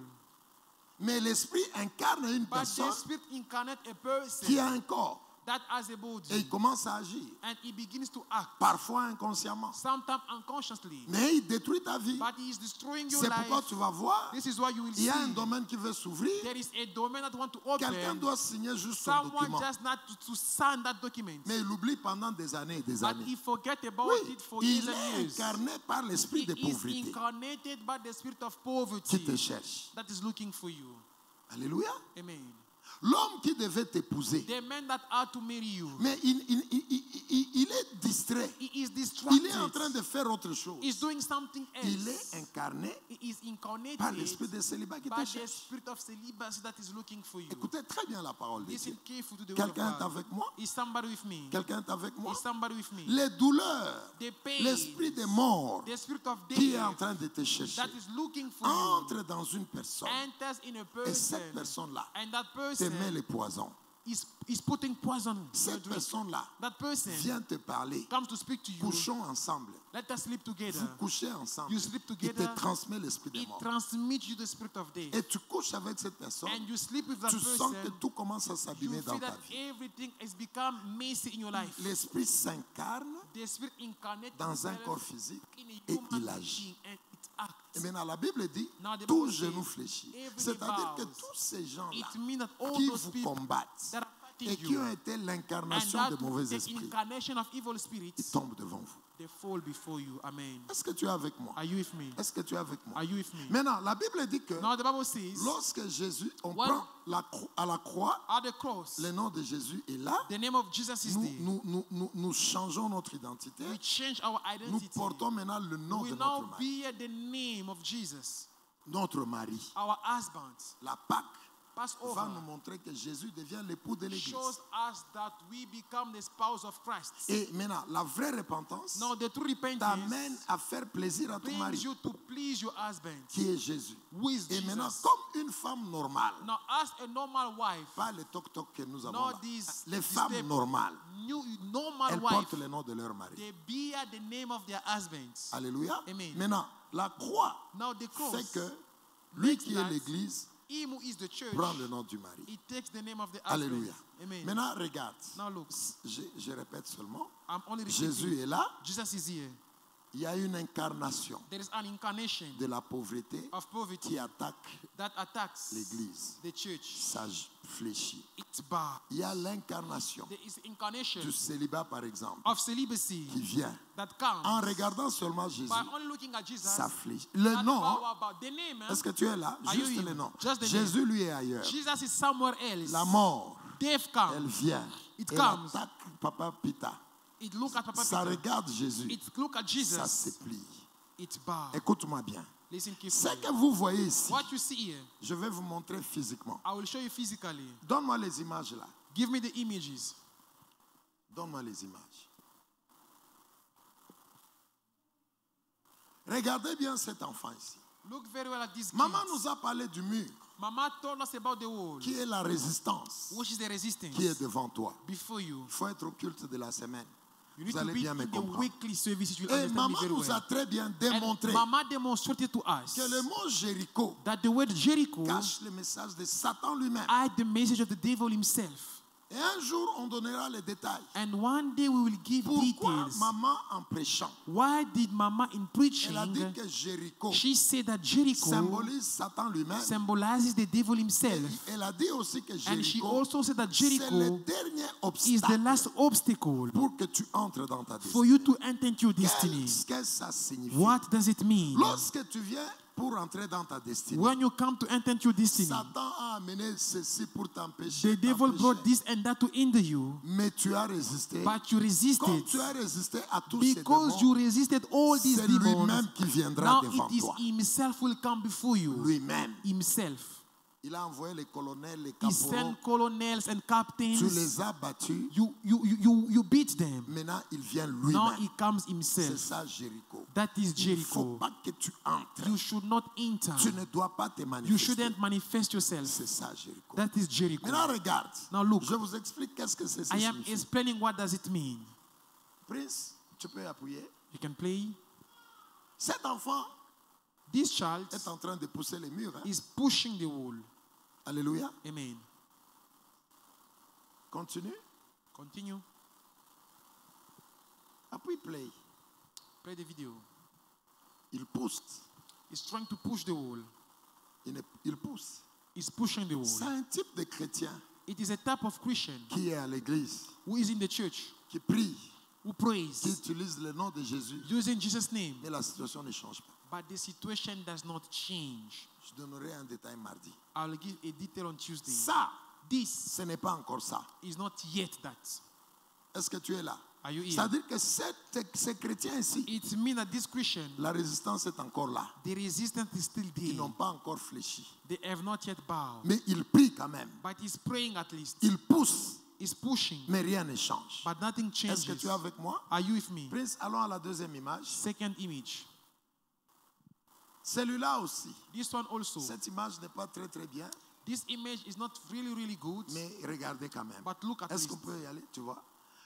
Mais l'esprit incarne une But the personne spirit incarnate a person qui a un corps. that has a Et body. il commence à agir. And he begins to act. Parfois inconsciemment. Sometimes unconsciously. Mais il détruit ta vie. But he is destroying your C'est pourquoi life. tu vas voir. This is what you will Il y see. a un domaine qui veut s'ouvrir. There is a domain that want to Quelqu'un open. doit signer juste son Someone document. just not to sign that document. Mais il oublie pendant des années et des But années. he forget about Oui, it for il years and est years. incarné par l'esprit He de is pauvreté incarnated by the spirit of qui poverty te cherche. that is looking for you. Alléluia. Amen. L'homme qui devait t'épouser, The men that are to marry you, mais il est distrait. he is Il est en train distracted. de faire autre chose. He's doing something Il else. est incarné He is incarnated par l'esprit de célibat qui by te the cherche. spirit of celibacy that is looking for you. Écoutez très bien la parole de Listen Dieu. carefully to the word of Quelqu'un est God. avec moi? Is somebody with me? Quelqu'un est avec moi? Is somebody with me? Les douleurs, The pain, l'esprit des morts the spirit of qui est en death train de te chercher that is looking for you entre dans une personne. enters in a Et cette person, personne-là and that te person met les poisons. is putting poison in your Cette drink. personne-là That person vient te parler. comes to speak to you. Couchons ensemble. Let us sleep together. Vous couchez ensemble. You sleep Il together. te transmet l'esprit des It morts. transmits you the spirit of death. Et tu couches avec cette personne. And you sleep with that Tu sens que person. tout commence à You s'abîmer dans feel ta that vie. everything has become messy in your life. L'esprit s'incarne The spirit incarnates dans un itself corps physique in a et human il agit. being and it acts. Et maintenant, la Bible dit, Now the tout Bible genou says, fléchit. every C'est-à-dire que bows. tous ces gens-là It means that all qui those vous people combattent that are et fighting qui you ont été and l'incarnation that de mauvais the esprits, incarnation of evil ils spirits, tombent devant vous. they fall before you. Amen. Est-ce que tu es avec moi? Are you with me? Est-ce que tu es avec moi? Are you with me? Maintenant, la Bible dit que Now the Bible says, lorsque Jésus, on When- prend à la croix, at the cross, le nom de Jésus est là. the name of Jesus is there. Nous changeons notre identité. We change our Nous identity. portons maintenant le nom We de now notre mari. bear the name of Jesus, Notre mari. our husband. La Pâque va Passover nous montrer que Jésus devient l'époux de l'Église. shows us that we become the spouse of Christ. Et maintenant, la vraie repentance Now the true repentance t'amène à faire plaisir à ton brings mari, you to please your husband, qui est Jésus. who is Et maintenant, Jesus. comme une femme normale, Now as a normal wife, pas les toc-toc que nous avons not là, these les femmes step- normales, normal elles wife, portent le nom de leur mari. they bear the name of their husbands. Alléluia. Amen. Maintenant, la croix Now the cross, fait que lui makes qui est that l'Église him who is the church, prend le nom du mari. he takes the name of the husband. Alléluia. Amen. Maintenant, regarde. Now look, Je répète seulement. I'm only repeating. Jésus est là. Jesus is here. Il y a une incarnation There is an incarnation de la pauvreté of poverty qui attaque that attacks l'Église. the church. Ça fléchit. It's bad. Il y a l'incarnation There is incarnation du célibat, par exemple, of celibacy qui vient. that comes En regardant seulement Jésus, by only looking at Jesus. ça fléchit. Le That nom, power about the name, est-ce que tu es là? Are you Juste him? le nom. Just the Jésus, lui, est ailleurs. Jesus is somewhere else. La mort, Death elle comes. vient. It Elle comes. attaque Papa Pita. It look at Papa Ça Peter. regarde Jésus. It look at Ça Jesus. se plie. It's bad. Écoute-moi bien. Listen Ce carefully. que vous voyez ici, What you see here, je vais vous montrer physiquement. I will show you physically. Donne-moi les images là. Give me the images. Donne-moi les images. Regardez bien cet enfant ici. Look very well at this Maman kid. nous a parlé du mur, Mama told us about the wall, qui est la résistance, which is the resistance qui est devant toi. before you. Il faut être au culte de la semaine. You need Vous to allez be bien me in the comprendre. weekly services. You Et understand me maman very nous a well. très bien And démontré Mama demonstrated to us que le mot Jéricho that the word Jericho cache le message de Satan lui-même. had the message of the devil himself. Et un jour, on donnera les détails. And one day we will give Pourquoi details. maman, en prêchant, Why did Mama in preaching, elle a dit que Jéricho she said that Jericho symbolise Satan lui-même. symbolizes the devil himself. Elle a dit aussi que And she Jéricho, also said that c'est le Jericho dernier is the obstacle last obstacle pour que tu entres dans ta for destinée. you to enter into your destiny. Qu'est-ce que ça signifie? What does it mean? Lorsque tu viens pour entrer dans ta destinée, When you come to enter into your destiny, Satan a amené ceci pour t'empêcher. the devil brought this and that to hinder you, Mais tu as résisté. but you Comme resisted. tu as résisté à tous ces Because démons, you resisted all these c'est demons, lui-même qui viendra now devant it is toi. himself will come before you. Lui-même. Himself. Il a envoyé les colonels, les He caporaux. sent colonels and Tu captains. les as battus. You beat them. Maintenant, il vient Now lui-même. he comes C'est himself. ça, Jéricho. That is Il ne faut Jericho. pas que tu entres. You should not enter. Tu ne dois pas te You manifester. shouldn't manifest yourself. C'est ça, Jéricho. That is Jericho. Maintenant, regarde. Now look. Je vous explique qu'est-ce que c'est. I am explaining what does it mean. Prince, tu peux appuyer. You can play. Cet enfant This child est en train de pousser les murs. Hein? is pushing the wall. Alléluia. Amen. Continue. Continue. Appuie play. Play the video. Il pousse. He's trying to push the wall. Il pousse. He's pushing the C'est wall. un type de chrétien It is a type of Christian qui est à l'église, who is in the church, qui prie, who qui prays utilise le nom de Jésus. using Jesus' name, Mais la situation ne change pas. but the situation does not change. Je donnerai un détail mardi. I'll give a detail on Tuesday. Ça, This ce n'est pas encore ça. is not yet that. Est-ce que tu es là? Are you here? C'est-à-dire que ces chrétiens ici, It means that this Christian, la résistance est encore là. the resistance is still Ils there. n'ont pas encore fléchi. They have not yet bowed. Mais ils prient quand même. But he's praying at least. Ils poussent, He's pushing. mais rien ne change. But nothing Est-ce que changes. tu es avec moi? Are you with me? Prince, allons à la deuxième image. Second image. Celui-là aussi. This one also. Cette image n'est pas très très bien, This image is not really good. mais regardez quand même. But look at Est-ce least. qu'on peut y aller? Tu vois?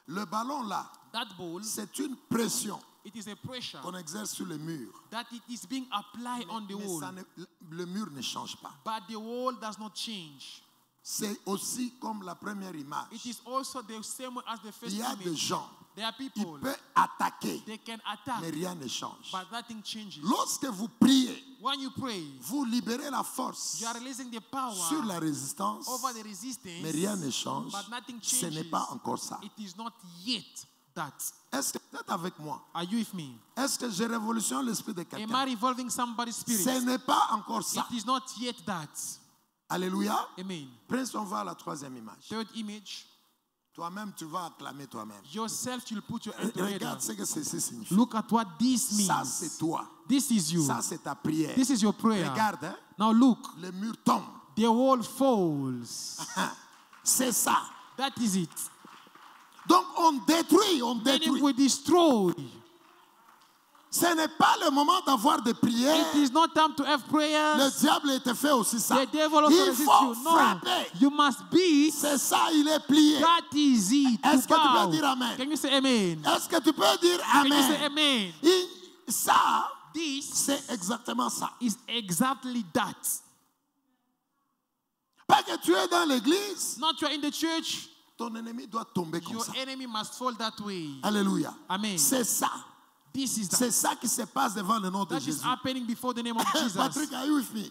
Le ballon là, That ball, c'est une pression it is a pressure qu'on exerce sur le mur. that it is being applied on the Mais wall. le mur ne change pas. But the wall does not change. C'est aussi comme la première image. It is also the same as the first Il y a des image. gens There are qui people, peuvent attaquer, they can attack, mais rien ne change. but nothing changes. Lorsque vous priez, When you pray, vous libérez la force you are releasing the power sur la résistance, over the resistance, mais rien ne change. but nothing Ce changes. n'est pas encore ça. It is not yet that. Est-ce que vous êtes avec moi? Are you with me? Est-ce que je révolutionne l'esprit de Am I quelqu'un? revolving somebody's spirit? Ce n'est pas encore ça. It is not yet that. Alléluia. Amen. Prince, on va à la troisième image. Third image, Toi-même, tu vas acclamer toi-même. yourself, you'll put your hand together. Regarde ce que ceci signifie. Look at what this means. Ça, c'est toi. This is you. Ça, c'est ta prière. This is your prayer. Regarde, hein, Now look, le mur tombe. the wall falls. C'est ça. That is it. Donc, on détruit, on Meaning détruit. we destroy. Ce n'est pas le moment d'avoir des prières. It is not time to have Le prayers. diable était fait aussi ça. The devil also Il resists faut you. No, frapper. you must be. C'est ça, il est plié. That is it. Est-ce que tu bow. peux dire amen? Can you say amen? Est-ce que tu peux dire Can you say amen? amen? Ça, This c'est exactement ça. is exactly that. Pas que tu es dans l'église, Not you are in the church. ton ennemi doit tomber comme Your ça. enemy must fall that way. Alléluia. Amen. C'est ça. This is that. C'est ça qui se passe devant le nom de That is Jésus. happening before the name of Jesus. Patrick, are you with me?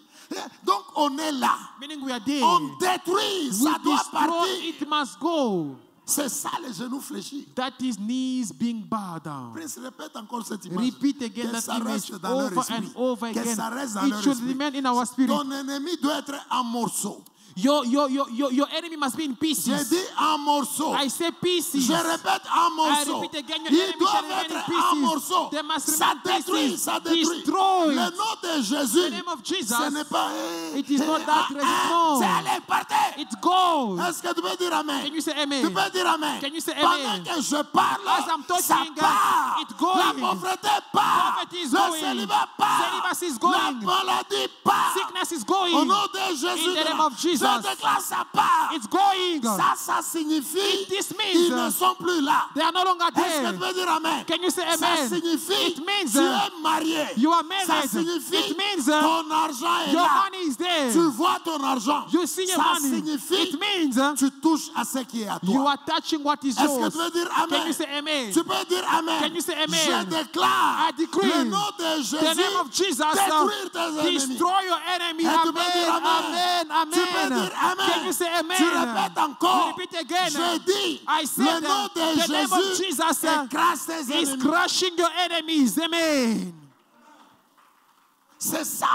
Donc, on est là. Meaning we are there. On détruit. We Ça doit destroy, partir. it must go. C'est ça, les genoux fléchis. That is knees being bowed down. Prince, répète encore cette image. Repeat again Que that ça image reste dans leur over esprit. and over Que again. ça reste dans It leur should esprit. remain in our spirit. Ton ennemi doit être en morceaux. Your enemy must be in J'ai pieces. dit en morceaux. I say pieces. Je répète en morceaux. repeat again, your Ils enemy doivent shall remain in être pieces. en morceaux. They must Ça remain détruit, pieces. ça détruit. Destroyed. Le nom de Jésus, The name of Jesus, ce n'est pas... it is not that no. C'est aller partir. It goes. Est-ce que tu peux dire amen? Can you say Tu amen? peux dire amen. Can you say Pendant amen? que je parle, As I'm talking, ça part. it's going. La pauvreté part. Poverty is Le going. célibat part. Celibacy is La going. maladie part. Sickness is going. Au nom de Jésus, In the name of Jesus. je déclare ça part. It's going. Ça signifie This means ils ne sont plus là. they are no longer Est-ce que there. tu peux dire amen? Can you say Ça amen? signifie It means tu es marié. you are Ça married. signifie It means ton argent est your là. money is there. Tu vois ton argent. You see your Ça money. signifie It means tu touches à ce qui est à you toi. are touching what is Est-ce que yours. tu veux dire Can amen? you say amen? Tu peux dire amen. Can you say amen? Je déclare I decree le nom de Jésus the name of Jesus, détruire tes ennemis. destroy your enemy. Et tu peux dire Amen. amen. Tu peux Amen. dire amen. Can you say amen? Tu répètes encore. You repeat again. Je dis I said le nom de the name of Jésus Jesus écrase tes is ennemis. crushing your enemies. Amen. C'est ça.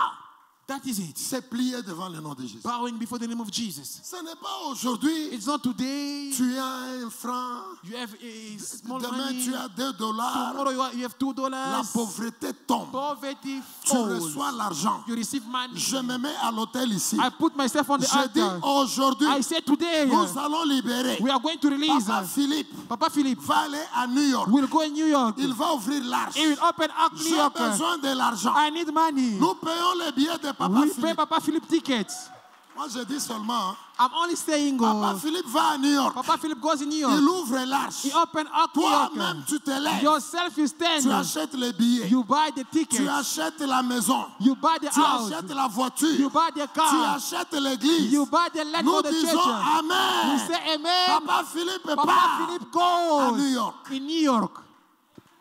That is it. C'est plier devant le nom de Jésus. Bowing before the name of Jesus. Ce n'est pas aujourd'hui, It's not today. tu as un franc, You have a small demain money. tu as $2. Tomorrow you have $2. La pauvreté tombe. Poverty Tu falls. reçois l'argent. You receive money. Je me mets à l'hôtel ici. I put myself on the Je dis altar. aujourd'hui, I say today nous allons libérer. we are going to release. Papa Philippe Papa Philip va aller à New York. will go in New York. Il va ouvrir l'arche. He will open up New J'ai York. besoin de l'argent. I need money. Nous payons les billets de Papa We pay Philippe. Papa Philip tickets. Moi, je dis seulement, I'm only saying, Papa Philippe va à New York. Papa Philip goes in New Il York. ouvre l'arche. He open up New Toi-même, York. tu te lèves. Yourself you Tu stand. achètes les billets. You buy the Tu tickets. achètes la maison. You buy the Tu house. achètes la voiture. You buy the Tu car. achètes l'église. You buy the land Nous for the disons church. We Amen. say amen. Papa Philippe Papa part Philip à New goes York. in New York.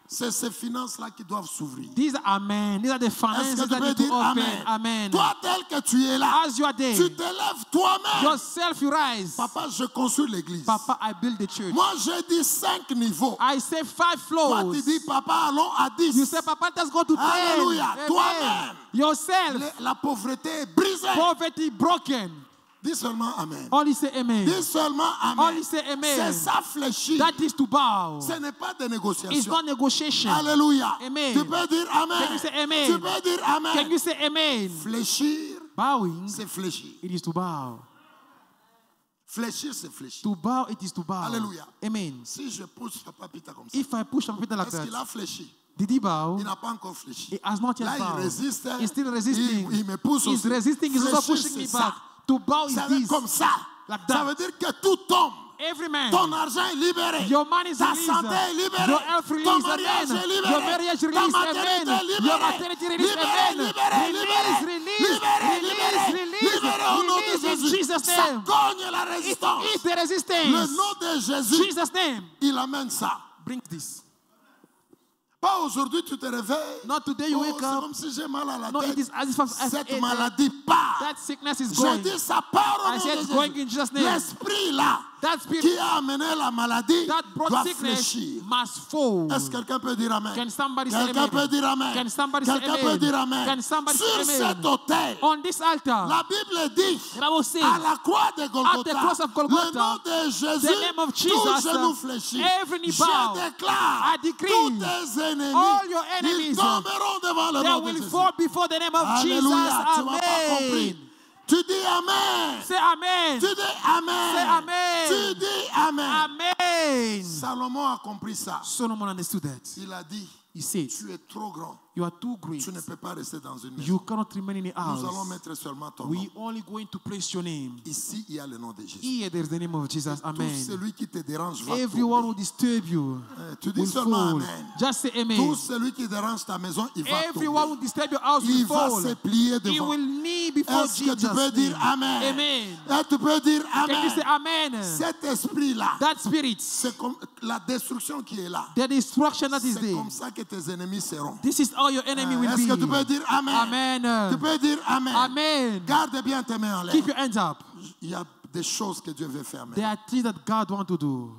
C'est ces finances-là qui doivent s'ouvrir. These are amen. These are the Est-ce finances que tu that peux need to dire open. Amen? Amen. Toi, tel que tu es là, As you are there, tu te lèves toi-même. yourself you rise. Papa, je construis l'église. Papa, I build the church. Moi, j'ai dit 5 niveaux. I say 5 Toi, floors. tu dis, Papa, allons à 10. You say, Papa, let's go to 10. Alléluia. Amen. Toi-même. Yourself. La pauvreté est brisée. Poverty broken. Dis seulement Amen. Only say amen. Dis seulement Amen. Only say amen. C'est ça fléchir. That is to bow. Ce n'est pas de It's négociation. not negotiation. Alléluia. Amen. Tu peux dire Amen. Can you say amen? Tu peux dire Amen. Can you say amen? Fléchir, Bowing, c'est fléchir. it is to bow. Fléchir, c'est fléchir. To bow, it is to bow. Alléluia. Amen. Si je pousse Papa Peter comme ça, If I push Papa Peter like est-ce qu'il that, a fléchi? did he bow? Il n'a pas encore fléchi. He has not yet Là, il bowed. résiste. He's still resisting. Il me pousse He's aussi. resisting. He's also Fléchir, pushing me c'est back. ça. To bow is Ça veut this. comme ça. Like Ça that. veut dire que tout tombe. Every man. Ton argent est libéré. Your money is Ta released. santé est libérée. Your health released. Ton mariage Amen. est libéré. Your marriage Ta released. maternité Amen. est libérée. Your maternity released. Libéré, Amen. libéré, libéré. Release. Libéré, Release. libéré. Release. Libéré au nom de Release in Jésus. Jesus' Ça name. cogne la résistance. Eat the Le resistance. nom de Jésus, Jesus' name. il amène ça. Bring this. Pas aujourd'hui, tu te réveilles. Not today you Oh, wake c'est up. comme si j'ai mal à la No, it tête. is as if I've Cette ate maladie part. that sickness is Je going. dis, ça part au I nom said de it's going in Jésus. Jesus' name. L'esprit là, That spirit qui a amené la maladie, that brought doit sickness fléchir. must fall. Est-ce que quelqu'un peut dire Amen? Can somebody say Quelqu'un amen? peut dire Amen? Can somebody say Quelqu'un amen? peut dire Amen? Can somebody Sur say amen? cet autel, On this altar, la Bible dit, the Bible says, à la croix de Golgotha, cross of Golgotha, le nom de Jésus, the name of tout Jesus, genou fléchit. every knee Je bow. déclare, I decree, tous tes ennemis, all your ils enemies, tomberont devant le they nom de will Jésus. fall before the name of Alléluia, Jesus. tu m'as pas compris. Amen. Tu dis Amen. Say amen. Tu dis Amen. Say amen. Tu dis Amen. Amen. Salomon a compris ça. Solomon understood that. Il a dit, He said, tu es trop grand. you are too great. Tu ne peux pas rester dans une maison. You cannot remain in the Nous allons house. mettre seulement ton nom. We only going to praise your name. Ici, il y a le nom de Jésus. Here there's the name of Jesus. Tout Amen. celui qui te dérange va Everyone tomber. who disturb you Tu dis will seulement fall. Amen. Just say Tout amen. celui qui dérange ta maison, il va Everyone who tomber. disturb your house Il will va fall. se plier He devant. will kneel before Est-ce que tu peux Jesus' dire name. Amen? Amen. Tu peux dire Can you say Amen? amen? Cet esprit-là, That spirit, c'est comme la destruction qui est là. the destruction that is C'est there. comme ça que tes ennemis seront. This is how your enemy will Est-ce que tu peux be. dire Amen? Amen. Tu peux dire Amen. Amen. Garde bien tes mains en l'air. Keep your hands up. Il y a des choses que Dieu veut faire. There are things that God wants to do.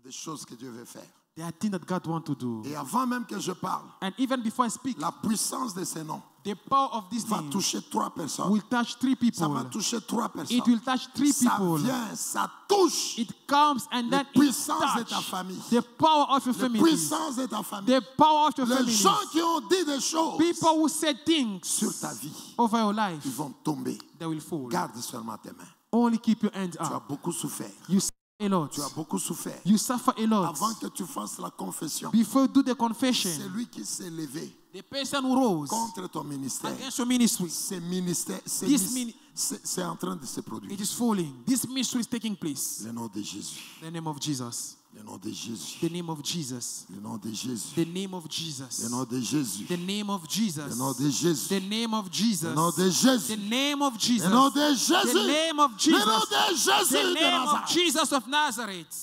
Des choses que Dieu veut faire. There are things that God wants to do. Et avant même que je parle, And even before I speak, la puissance de ces noms the power of this va name toucher 3 personnes. will touch 3 Ça people. va toucher 3 personnes. It will touch 3 Ça people. vient, ça touche It comes and then it puissance de ta touch famille. the power of your La family. puissance de ta famille. The power of your Les family. gens qui ont dit des choses People who said things sur ta vie, over your life, ils vont tomber. they will fall. Garde seulement tes mains. Only keep your hands Tu as up. beaucoup souffert. You suffer a lot. Tu as beaucoup souffert. You suffer a lot. Avant que tu fasses la confession, Before you do the c'est confession, lui qui s'est levé the person who rose contre ton ministère. against your ministry, C'est ministère, c'est en train de se produire. it is falling. This mystery is taking place. Le nom de Jésus. The name of Jesus. Le nom de Jésus. The name of Jesus. Le nom de Jésus. The name of Jesus. Le nom de Jésus. The name of Jesus. Le nom de Jésus. The name of Jesus. Le nom de Jésus. The name of Jesus. Le nom de Jésus. The name of Le Jesus. nom de Jésus The de name of Nazareth. Jesus of Nazareth.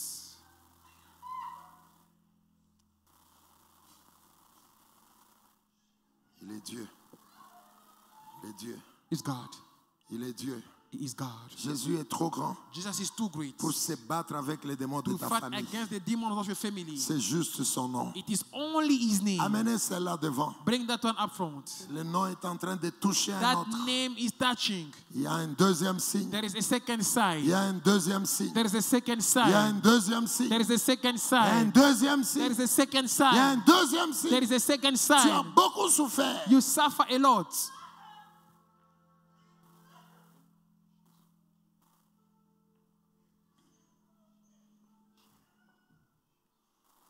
Il est Dieu. Il est Dieu. Is God. Il est Dieu. He is God. Jésus est trop grand Jesus is too great pour se battre avec les démons de to ta fight famille. against the demons of your family. C'est juste son nom. It is only His name. Amenez celle-là devant. Bring that one up front. Le nom est en train de toucher un That autre. name is touching. Il y a un deuxième signe. There is a second Il side. y a un deuxième signe. There is a second Il y a un side. deuxième signe. There is a second Il y a un side. deuxième There signe. is a second Il y a un side. deuxième signe. There is a second Tu as side. beaucoup souffert. You suffer a lot.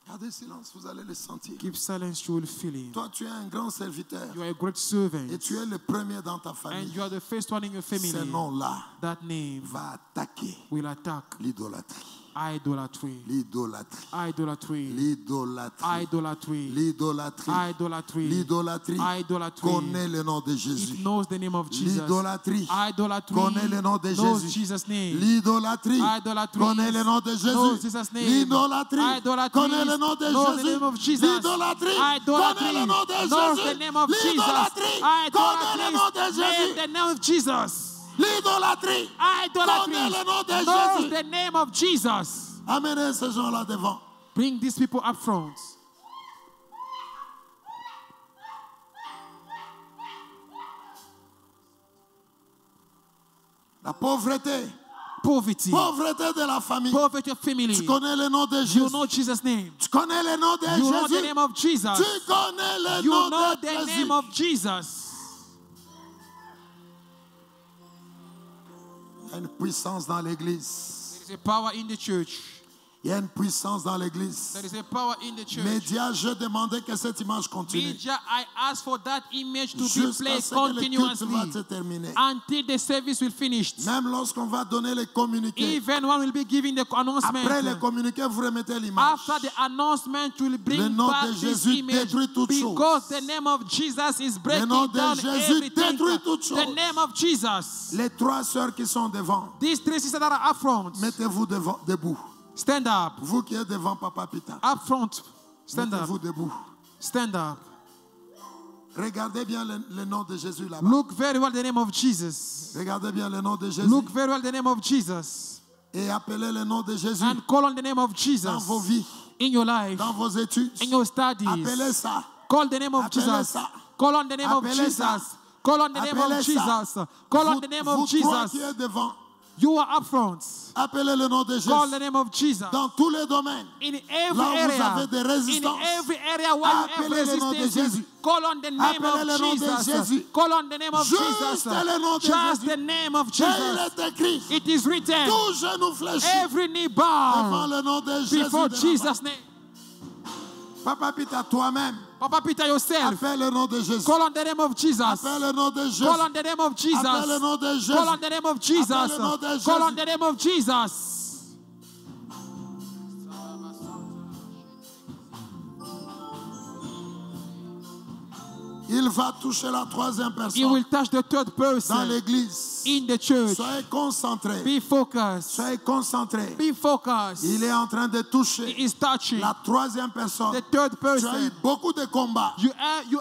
Gardez silence, vous allez le sentir. Keep silence, you will feel Him. Toi, tu es un grand serviteur. You are a great servant. Et tu es le premier dans ta And famille. you are the first one in your Ce family. nom-là That name va attaquer will attack l'idolâtrie. idolatry. L'idolâtrie. Idolatry. L'idolâtrie. Idolatry. L'idolâtrie. Idolatry. L'idolâtrie. Idolatry. Connais le nom de Jésus. It knows the name of Jesus. L'idolâtrie. Idolatry Connais le nom de knows Jésus. Jesus' name. L'idolâtrie. Idolatry Connais le nom de knows Jésus. Jesus' name. L'idolâtrie. Idolatry Connais le nom de knows the Jésus. name of Jesus. L'idolâtrie. Idolatry Connais le nom de knows Jésus. the name of Jesus. L'idolâtrie. Connais le nom de Idolatry knows Jésus. the name of Jesus. L'idolâtrie. Idolatry Connais le nom de knows Jésus. the name of Jesus. Amenez ces gens-là devant. Bring these people up front. La pauvreté. Poverty. Pauvreté de la famille. Poverty of family. Tu connais le nom de You Jésus. know Jesus' name. Tu connais le nom de You know the Jésus. name of Jesus. Tu connais le You nom know de the Jésus. name of Jesus. Il y a une puissance dans l'église. There is a power in the church. Il y a une puissance dans l'église. There is a power in the church. Médias, je demandais que cette image continue. Media, I ask for that image to be Jusqu'à played ce que le culte va se continuously terminer. until the service will finish. Même lorsqu'on va donner les communiqués. Even one will be giving the announcement. Après les communiqués, vous remettez l'image. After the announcement, will Le bring nom back de this Jésus image détruit toute because chose. the name of Jesus is Le breaking nom de down Jésus everything. détruit toute The chose. name of Jesus. Les trois sœurs qui sont devant, These three sisters that are up front, mettez-vous debout. stand up. Vous qui êtes devant Papa Pita, Up front, stand up. mettez-vous debout. Stand up. Regardez bien le nom de Jésus là-bas. Look very well the name of Jesus. Regardez bien le nom de Jésus. Look very well the name of Jesus. Et appelez le nom de Jésus And call on the name of dans Jesus vos vies, in your life, dans vos études. in your studies. Appelez ça. Call the name of Appelez Jesus. ça. Call on the name of Appelez ça. Jesus. Call on the name Appelez of ça. Jesus. Call on Vous, the name vous of trois qui Jesus. êtes devant, You are up front. appelez le nom de Jésus. Call the name of Jesus. Dans tous les domaines. In every Là où vous area, avez des in résistances, every area where you have appelez le nom de resistance, Jésus. call on the name Appelez le nom of de Jesus. Jésus. Call on the name of Juste Jesus. le nom de Just Jésus. the name of Et il Jesus. est écrit, It is written. tout genou fléchi Every knee devant bow le nom de Jésus. before de Jesus' Nazareth. name. Papa Pita, toi-même, Papa Peter yourself. appelle le nom de Jésus. Call on the name of Jesus. Appelle le nom de Jésus. Call on the name of Jesus. Appelle le nom de Jésus. Call on the name of Jesus. Appelle le nom de Jésus. Call on the name of Jesus. Il va toucher la troisième He personne will touch the third dans person l'église. in the church. Soyez concentrés. Be focused. Soyez concentrés. Be focused. Il est en train de toucher He is touching la troisième personne. the third Tu as eu person. beaucoup de combats. You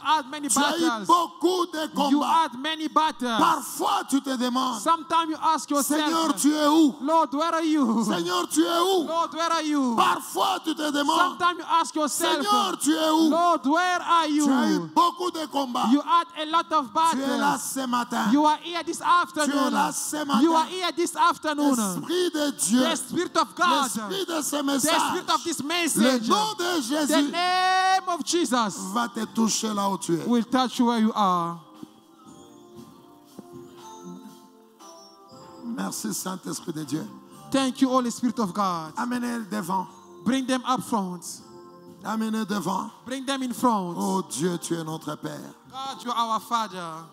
had many Tu as eu battles. beaucoup de You combats. had many battles. Parfois, tu te demandes, Sometimes you ask Seigneur, yourself, tu es où? Lord, where are you? Seigneur, tu es où? Lord, where are you? Parfois, tu te demandes, Sometimes you ask yourself, Seigneur, tu es où? Lord, where are Tu as eu you? beaucoup de combats. You had a lot of Tu es là battles. ce matin. You are here this afternoon. là ce matin. You are here this afternoon. L'Esprit de Dieu, The Spirit of God, l'Esprit de ce the message, Spirit of this le message, nom de the Jésus name of Jesus va te toucher là où tu es. will touch you where you are. Merci Saint-Esprit de Dieu. Thank you, Holy Spirit of God. Amenez-le devant. Bring them up front. Amenez devant. Bring them in front. Oh Dieu, tu es notre Père. God, you are our Father.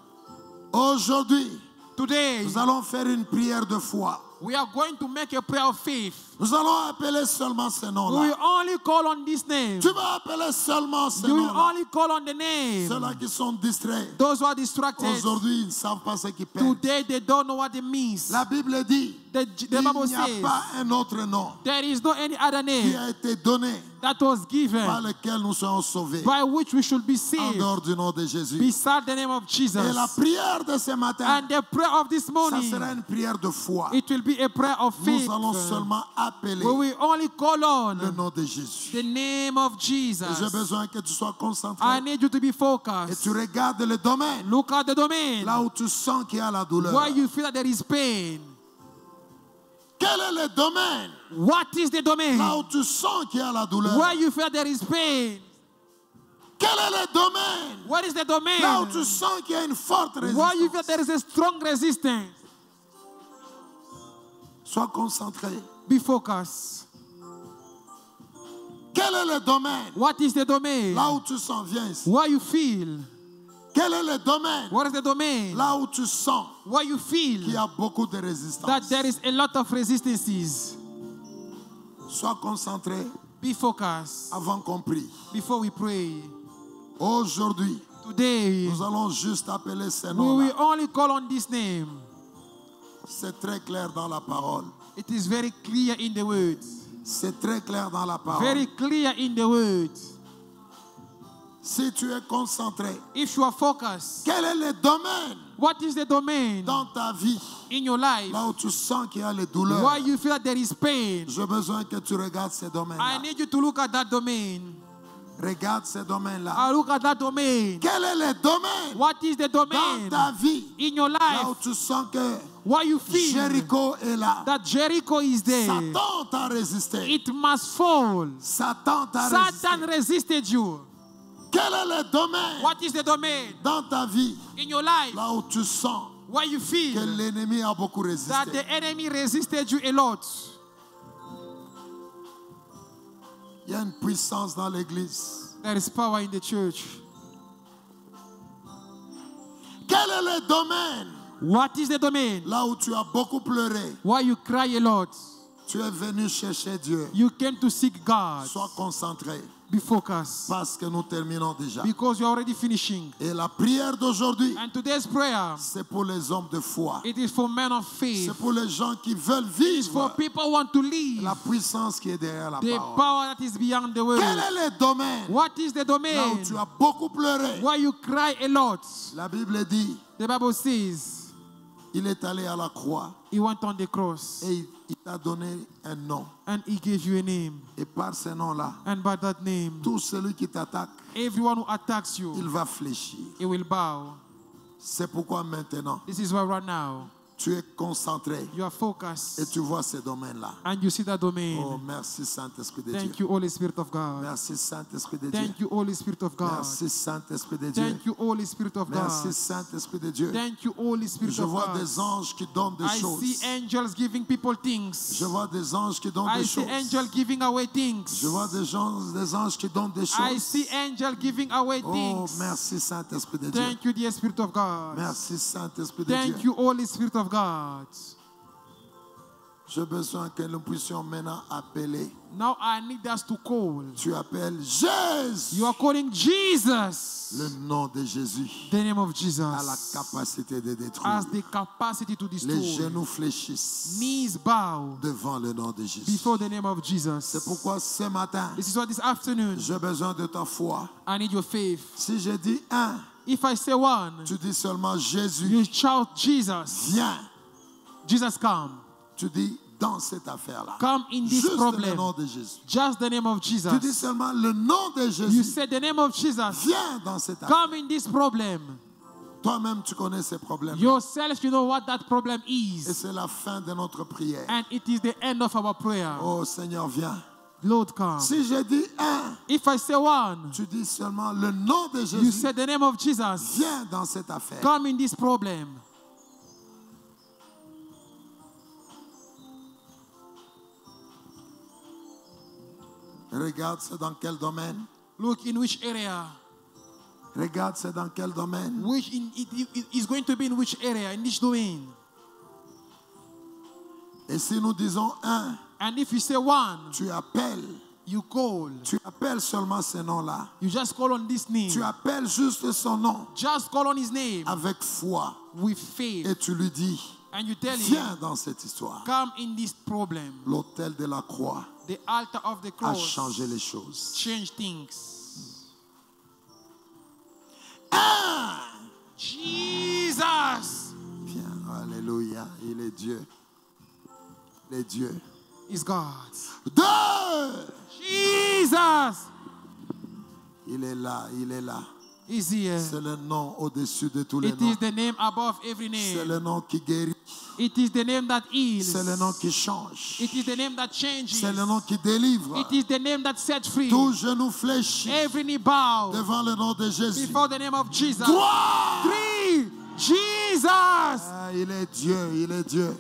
Aujourd'hui, Today, nous allons faire une prière de foi. we are going to make a prayer of faith. Nous allons appeler seulement ces We will noms-là. only call on this name. Tu vas appeler seulement ces You will noms-là. only call on the name. Ceux-là qui sont distraits. Those who are distracted. Aujourd'hui, ils ne savent pas ce qu'ils perdent. Today they don't know what it means. La Bible dit, The il Bible n'y a says pas un autre nom there is no any other qui name a été donné that was given par lequel nous serons sauvés by which we should be en saved dehors du nom de Jésus. beside the name of Jesus. Et la prière de ce matin, And the prayer of this ça morning, sera une prière de foi. it will be a prayer of faith. Nous allons seulement appeler We will only call le on nom de Jésus. the name of Et j'ai Jesus. besoin que tu sois concentré I need you to be et focused. tu regardes le domaine Look at the domain là où tu sens qu'il y a la douleur. where you feel that there is pain. Quel est le domaine What is the domain là où tu sens qu'il y a la douleur? where you feel there is pain? Quel est le domaine What is the là où domain tu sens qu'il y a une forte where you feel résistance? there is a strong resistance? Sois concentré. Be focused. Quel est le domaine What is the domain là où tu sens? Viens ici. where you feel? Quel est le domaine What is the domain là où tu sens where you qu'il y feel a beaucoup de that résistance? there is a lot of resistances? Sois concentré Be focused avant qu'on prie. before we pray. Aujourd'hui, Today, nous allons juste appeler ces we noms-là. will only call on this name. C'est très clair dans la parole. It is very clear in the words. C'est très clair dans la parole. Very clear in the words. Si tu es concentré, If you are focused, quel est le domaine what is the domain dans ta vie in your life là où tu sens qu'il y a les douleurs? where you feel that there is pain? J'ai besoin que tu regardes ces I domaines-là. need you to look at that domain. Regarde ces domaines-là. I look at that domain. Quel est le domaine What is the dans domain ta vie in your là où life tu sens que where you feel Jéricho est là? that Jericho is there? Satan t'a résisté. It must fall. Satan t'a Satan résisté. resisted you. Quel est le domaine What is the domain dans ta vie in your life là où tu sens where you que feel l'ennemi a beaucoup that résisté? the enemy resisted you a lot? Il y a une puissance dans l'église. There is power in the church. Quel est le domaine What is the domain là où tu as beaucoup pleuré? where you cry a lot? Tu es venu chercher Dieu. You came to seek God. Sois concentré Be focused parce que nous terminons déjà. because you're already finishing. Et la prière d'aujourd'hui, And today's prayer, c'est pour les hommes de foi. it is for men of faith. C'est pour les gens qui veulent It is for vivre people who want to live la puissance qui est derrière la the parole. power that is beyond the Quel world. est le domaine What is the là où domain tu as beaucoup pleuré? where you cry a lot? La Bible dit, The Bible says il est allé à la croix he went on the cross et il t'a donné un nom. and he gave you a name. Et par ce nom-là, And by that name, tout celui qui t'attaque, everyone who attacks you, il va fléchir. he will bow. C'est pourquoi maintenant, This is why right now tu es concentré you are et focused tu vois ces domaines-là. and you see that Oh, domain. merci Saint-Esprit de Thank Dieu. you, Holy Spirit of God. Merci Saint-Esprit de Dieu. Thank you, Holy Spirit of God. Merci Saint-Esprit de Dieu. Thank you, Holy Spirit of Merci God. Saint-Esprit de Dieu. Thank you, Holy Spirit Je of vois God. des anges qui donnent des I choses. see angels giving people things. Je vois des anges qui donnent I des see choses. angels giving away things. Je vois des anges qui donnent des I choses. see angels giving away Oh, things. merci Saint-Esprit de Dieu. Thank you, dear Spirit of God. Merci Saint-Esprit de Thank Dieu. you, Holy Spirit of God. J'ai besoin que nous puissions maintenant appeler. Now I need us to call. Tu appelles Jésus. You are calling Jesus. Le nom de Jésus The name of Jesus a la capacité de détruire. has the capacity to Les destroy. genoux fléchissent Knees bow devant le nom de Jésus. before the name of C'est Jesus. pourquoi ce matin, This is why this afternoon j'ai besoin de ta foi. I need your faith. Si je dis un, If I say one, tu dis seulement Jésus. you shout Jesus. Viens. Jesus, come. Tu dis dans cette affaire-là. Come in this Juste le problem. nom de Jésus. Just the name of Tu dis Jesus. seulement le nom de You Jésus. say the name of Jesus. Viens dans cette affaire. Come in this problem. Toi-même, tu connais ces problèmes. Yourself, you know what that problem Et is. c'est la fin de notre prière. And it is the end of our prayer. Oh Seigneur, viens. Lord, come. Si je dis un, If I say one, tu dis seulement le nom de you Jésus. say the name of Jesus. Viens dans cette affaire. Come in this problem. Regarde, c'est dans quel domaine. Look in which area. Regarde, c'est dans quel domaine. Which it is going to be in which area, in which domain. Et si nous disons un, And if you say one, tu appelles. you call. Tu appelles seulement ce nom-là. You just call on this name. Tu appelles juste son nom Just call on his name avec foi. with faith. Et tu lui dis, And you tell him, viens dans cette histoire. come in this problem. L'autel de la croix The altar of the a cross changé les choses. change things. Jesus Viens, alléluia, il est Dieu. Il est Dieu. is God. 2, Jesus il est là, il est là. is here. C'est le nom au-dessus de tous les It noms. is the name above every C'est name. le nom qui guérit. It is the name that heals. C'est le nom qui change. It is the name that changes. C'est le nom qui délivre. It is the name that sets free. Tout genou fléchit Every knee bow devant le nom de Jésus. before the name of Jesus. 3, 3. Jesus ah, il est Dieu, il est Dieu.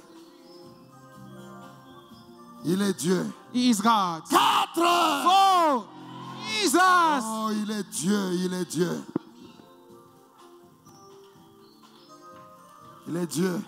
Il est Dieu. He is God. 4, 4. Jesus oh, il est Dieu, il est Dieu. Il est Dieu,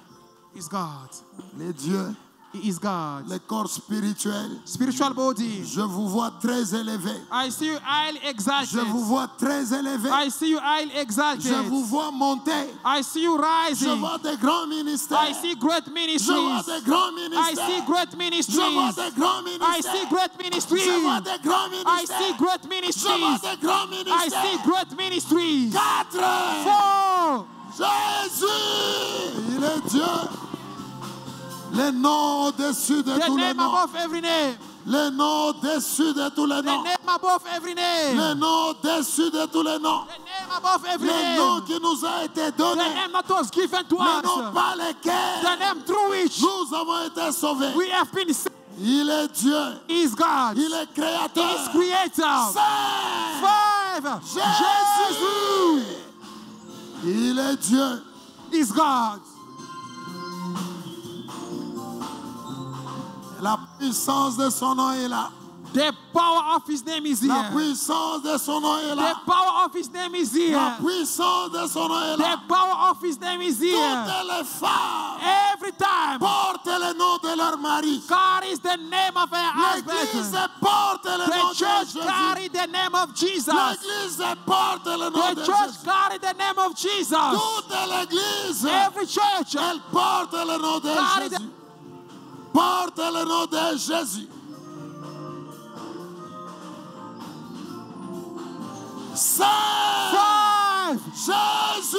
is God. il est Dieu. He is God. Le corps spirituel, Spiritual body. je vous vois très élevé. I see you highly exalted. Je vous vois très élevé. I see you highly Je exalted. vous vois monter. I see you Je rising. vois des grands ministères. I see great Je vois ministries. des grands I ministères. see great Je vois ministries. des grands I see ministères. great Je ministries. vois des grands I ministères. see great Je vois ministries. des grands I ministères. see great ministries. 4. 4. Jésus, il est Dieu. Le nom au-dessus de The tous les name noms. above every name. Le nom au-dessus de tous les The noms. name above every name. Le nom au-dessus de tous les noms. The name above every Le nom name. qui nous a été The donné. name that was given to Le nom us. par The lequel name through which nous avons été sauvés. we have been saved. Il est Dieu. Is God. Il est créateur. Is creator. 5. 5. Jesus Il est Dieu. is God. La puissance de son nom est là. The power of his name is La here. puissance de son nom est The là. power of his name is La here. puissance de son nom est là. The power of his name is here. Toutes les femmes Every time portent le nom de leur mari. carries the name of a L'Église husband. porte le nom The de church Jésus. carry the name of Jesus. L'Église porte le nom The de church Jésus. carry the name of Jesus. Toute l'Église, Every church elle porte le nom de carry the Jésus. Porte le nom de Jésus. 5. 5. Jésus,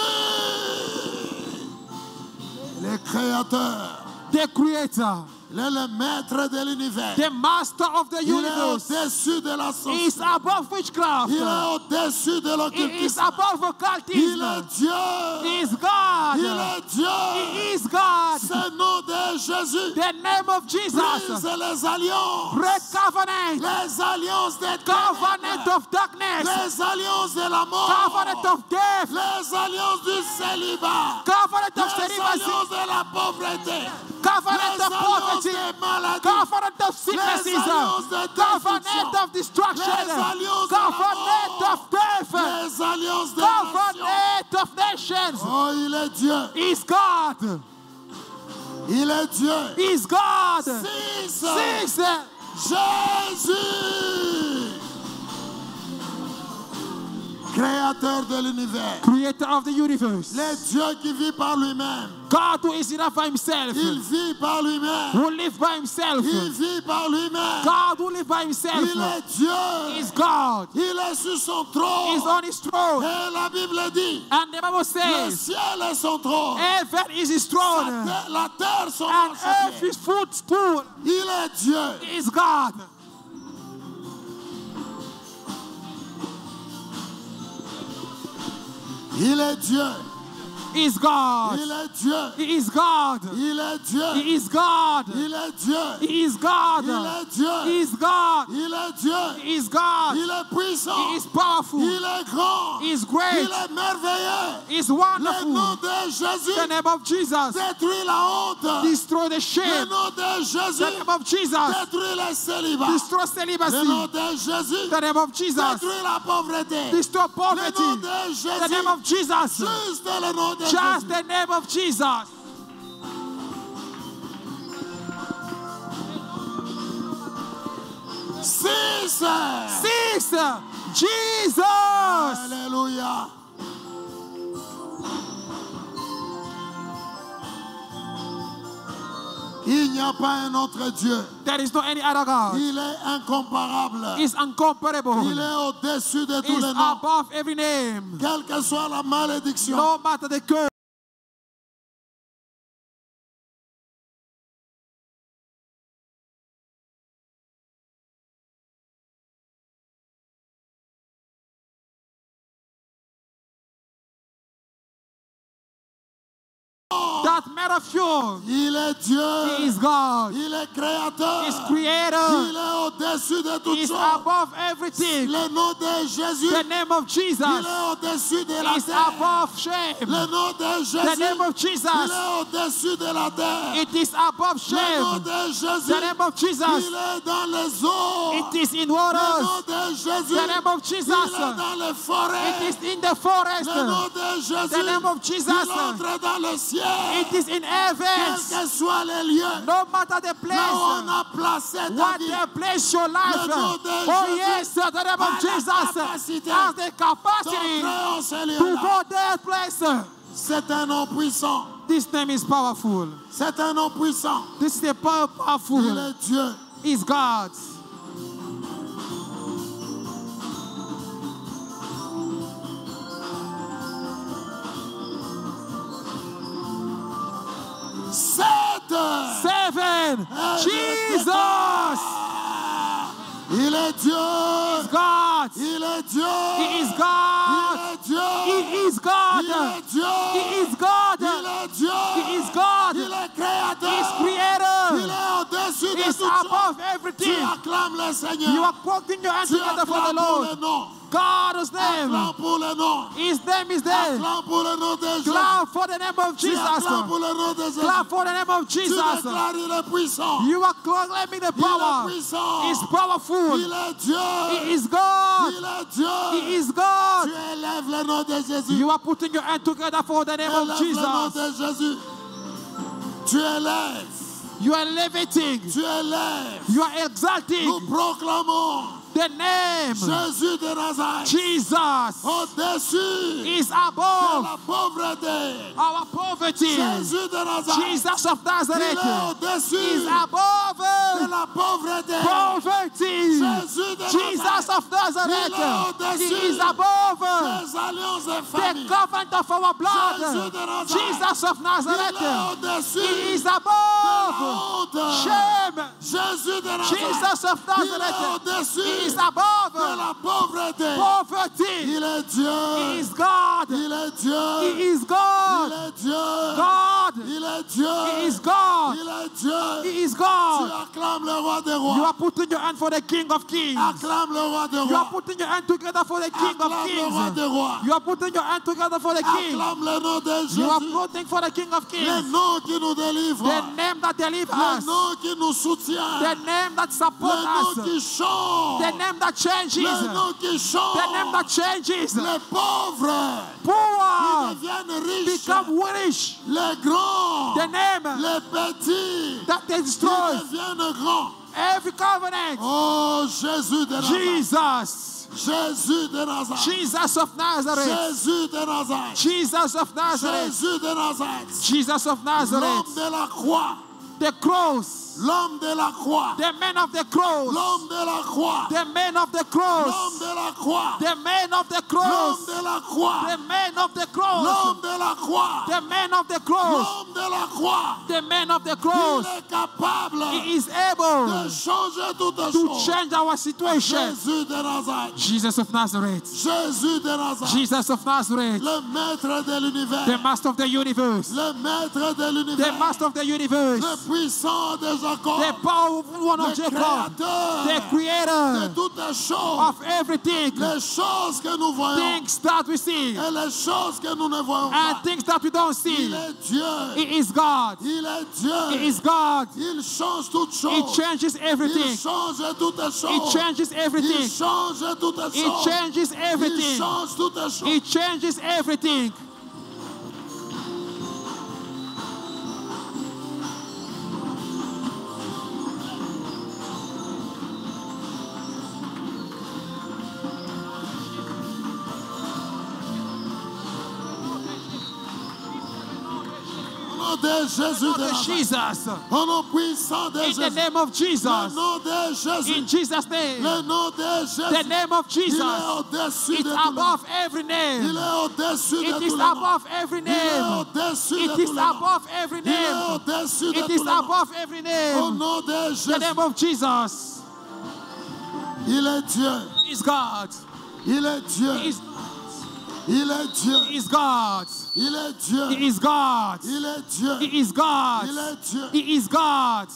le Créateur, The creator, il est le maître de l'univers. the master of the Il est universe, au-dessus de la is sorcellerie. above witchcraft. Il est au-dessus de He is l'occultisme. above Il occultism. est Dieu. He is God. Il est Dieu. He is God. C'est le nom de Jésus. The name of Jesus. Brise les alliances. Break covenant. Les alliances des Covenant ténèbres. of darkness. Les alliances de la mort. Covenant of death. Les alliances du célibat. Covenant of Les celibacy. alliances de la pauvreté. Covenant Les of alliances poverty. des maladies. Covenant of sicknesses. Les alliances de Covenant destruction. of destruction. Les alliances de la Covenant mort. of death. Les alliances des nations. Covenant of nations. Oh, il est Dieu. Is God. Il est Dieu. Is God. 6. 6. Jésus. Créateur de l'univers. Creator of the universe. Le Dieu qui vit par lui-même. God who is enough by himself. Il vit par lui-même. Who lives by himself. Il vit par lui-même. God who lives by himself. Il est Dieu. Is God. Il est sur son Is trône. on his throne. Et la Bible dit, And the Bible le says, ciel est son trône. heaven is his throne. La terre son And earth marchepied. is footstool. Il est Dieu. Is God. Il est Dieu. Is God. Il est Dieu. He is God. Il est Dieu. He is God. Il est Dieu. He is God. Il est Dieu. He is God. Il est Dieu. He is God. Il est puissant. He is powerful. Il est grand. He is great. Il est merveilleux. He is Le nom wonderful. de Jésus The name of Jesus. détruit la honte. Destroy the Le shame. nom de Jésus The name of Jesus. détruit le célibat. Destroy Le celibacy. nom de Jésus The name of Jesus. détruit la pauvreté. Destroy Le nom poverty. de The name Jésus. of Jesus. Juste le nom de Just Jésus. the name of Jesus. 6. Jesus. Alléluia. Il n'y a pas un autre Dieu. There is no any other God. Il est incomparable. He's incomparable. Il est au-dessus de tous He's les noms. above every name. Quelle que soit la malédiction. No matter the curse. That metaphor. Il est Dieu. He is God. Il est créateur. He's creator. Il est au-dessus de toutes He's choses. above everything. Le nom de Jésus. The name of Jesus Il est au-dessus de la is terre. above shame. Le nom de Jésus. The name of Jesus, Il est au-dessus de la terre. it is above Le nom shame. de Jésus. The name of Jesus, Il est dans les eaux. it is in Le nom waters. de Jésus. The name of Il Jesus, est dans les forêts. it is in the forest. Le nom de Jésus. The name of Jesus, Il entre dans le ciel. it is in Quels heavens. que soient les lieux. No matter the Là où on place, a placé ta what vie. they place your life. Le nom de Oh Jésus yes, the name a of la Jesus capacité has the capacity d'entrer en ce to lieu-là. go that place. C'est un nom puissant. This name is powerful. C'est un nom puissant. This is a Il powerful. est Dieu. Is God. Seven. Jesus. Il est Dieu. God. Il est Dieu. He is Il God. est Dieu. He is God. Il est Dieu. He is God. Il est Dieu. He is God. Il est créateur. He is Il creator. est au-dessus de He is tout choses. above Tu everything. acclames le Seigneur. You are putting your hands Tu together for the acclames pour le Lord. nom. God's name. Acclame pour le nom. His name is there. Acclame pour le nom de Jésus. Clap for the name of Tu acclames Jesus. pour le nom de Jésus. Clap for the name of Tu Jesus. déclares il est puissant. You are proclaiming the Il power. est puissant. He's powerful. Il est Dieu. He is God. Il est Dieu. He is God. Tu élèves le nom de Jésus. You are putting your hand together for the name of Élève le nom Jesus. de Jésus. Tu élèves. You are elevating. Tu élèves. You are exalting Nous proclamons the name. Jésus de Nazareth. Jesus Au-dessus is de above la pauvreté. our poverty. Jésus de Nazareth. Jesus of Il Nazareth est au-dessus is de above la pauvreté. poverty. Jésus de Jesus Nazareth. of Nazareth au-dessus he is above des alliances de the famille. covenant of our Jésus blood. de Nazareth. Jesus of Il est Nazareth au-dessus he is de la above honte. shame. Jésus de Nazareth. Jesus of Il est Nazareth he au-dessus is de above la pauvreté. poverty. Il est Dieu. He is God. Il est Dieu. He is Il God. est Dieu. God. Il est Dieu. He is God. Il est Dieu. He is Tu God. acclames le roi des You rois. are putting your hand for the King of Kings. Acclame le roi des You are rois. putting your hand together for the King of Acclame le roi Kings. des rois. You are putting your hand together for the King. Acclame le nom de You are Jésus. putting for the King of Le Kings. nom qui nous délivre. The name that delivers Le us. nom qui nous soutient. The name that Le supports nom us. qui change. The name that changes. Le nom qui change. The name that changes. Les pauvres Poor deviennent riches. become rich. Les grands. The name Les petits. that Ils destroys deviennent grands. every covenant. Oh Jésus de Nazareth. Jesus. Jésus de Nazareth. Jesus of Nazareth. Jésus de Nazareth. Jesus of Nazareth. Jésus de Nazareth. Jesus of L'homme Nazareth. de la croix. The cross. L'homme de la croix. The man of the cross. L'homme de la croix. The man of the L'homme cross. de la croix. The man of the L'homme cross. de la croix. The man of the cross. L'homme de la croix. The man of the cross. L'homme de la croix. The man of the Il cross. est capable He is de able changer toutes to choses. change our situation. Jésus de Nazareth. Jesus of Nazareth. Jésus de Nazareth. Jesus of Nazareth. Le maître de l'univers. The master of the universe. Le maître de The l'univers. master of the universe. Le puissant de Jacob. The powerful one of Le Jacob. créateur The de creator toutes les choses. of everything. Les choses que nous voyons Things that we see et les choses que nous ne voyons and pas. things that we don't see. Il est Dieu. He is God. Il est Dieu. He is God. Il change toutes He choses. changes Il everything. change toutes les He choses. changes Il everything. change toutes les He choses. changes Il everything. change toutes les choses. He changes everything. nom de Jésus name de of Nazareth. Jesus. Au nom puissant de In the Jésus. name of Le Jesus. nom de Jésus. In Jesus' name. Le nom de Jésus. The name of Il est Jesus. au-dessus It's de tout le nom. above every Il name. est au-dessus de It tout is le nom. above every Il est name. au-dessus de It tout is le nom. above every Il est name. au-dessus de It tout is le nom. above every Au name. nom de The Jésus. name of Jesus Il est Dieu. is God. Il est Dieu. He is, Il est Dieu. he is God. Il est Dieu. He is God. Il est Dieu. He is God. Il est Dieu. He is God.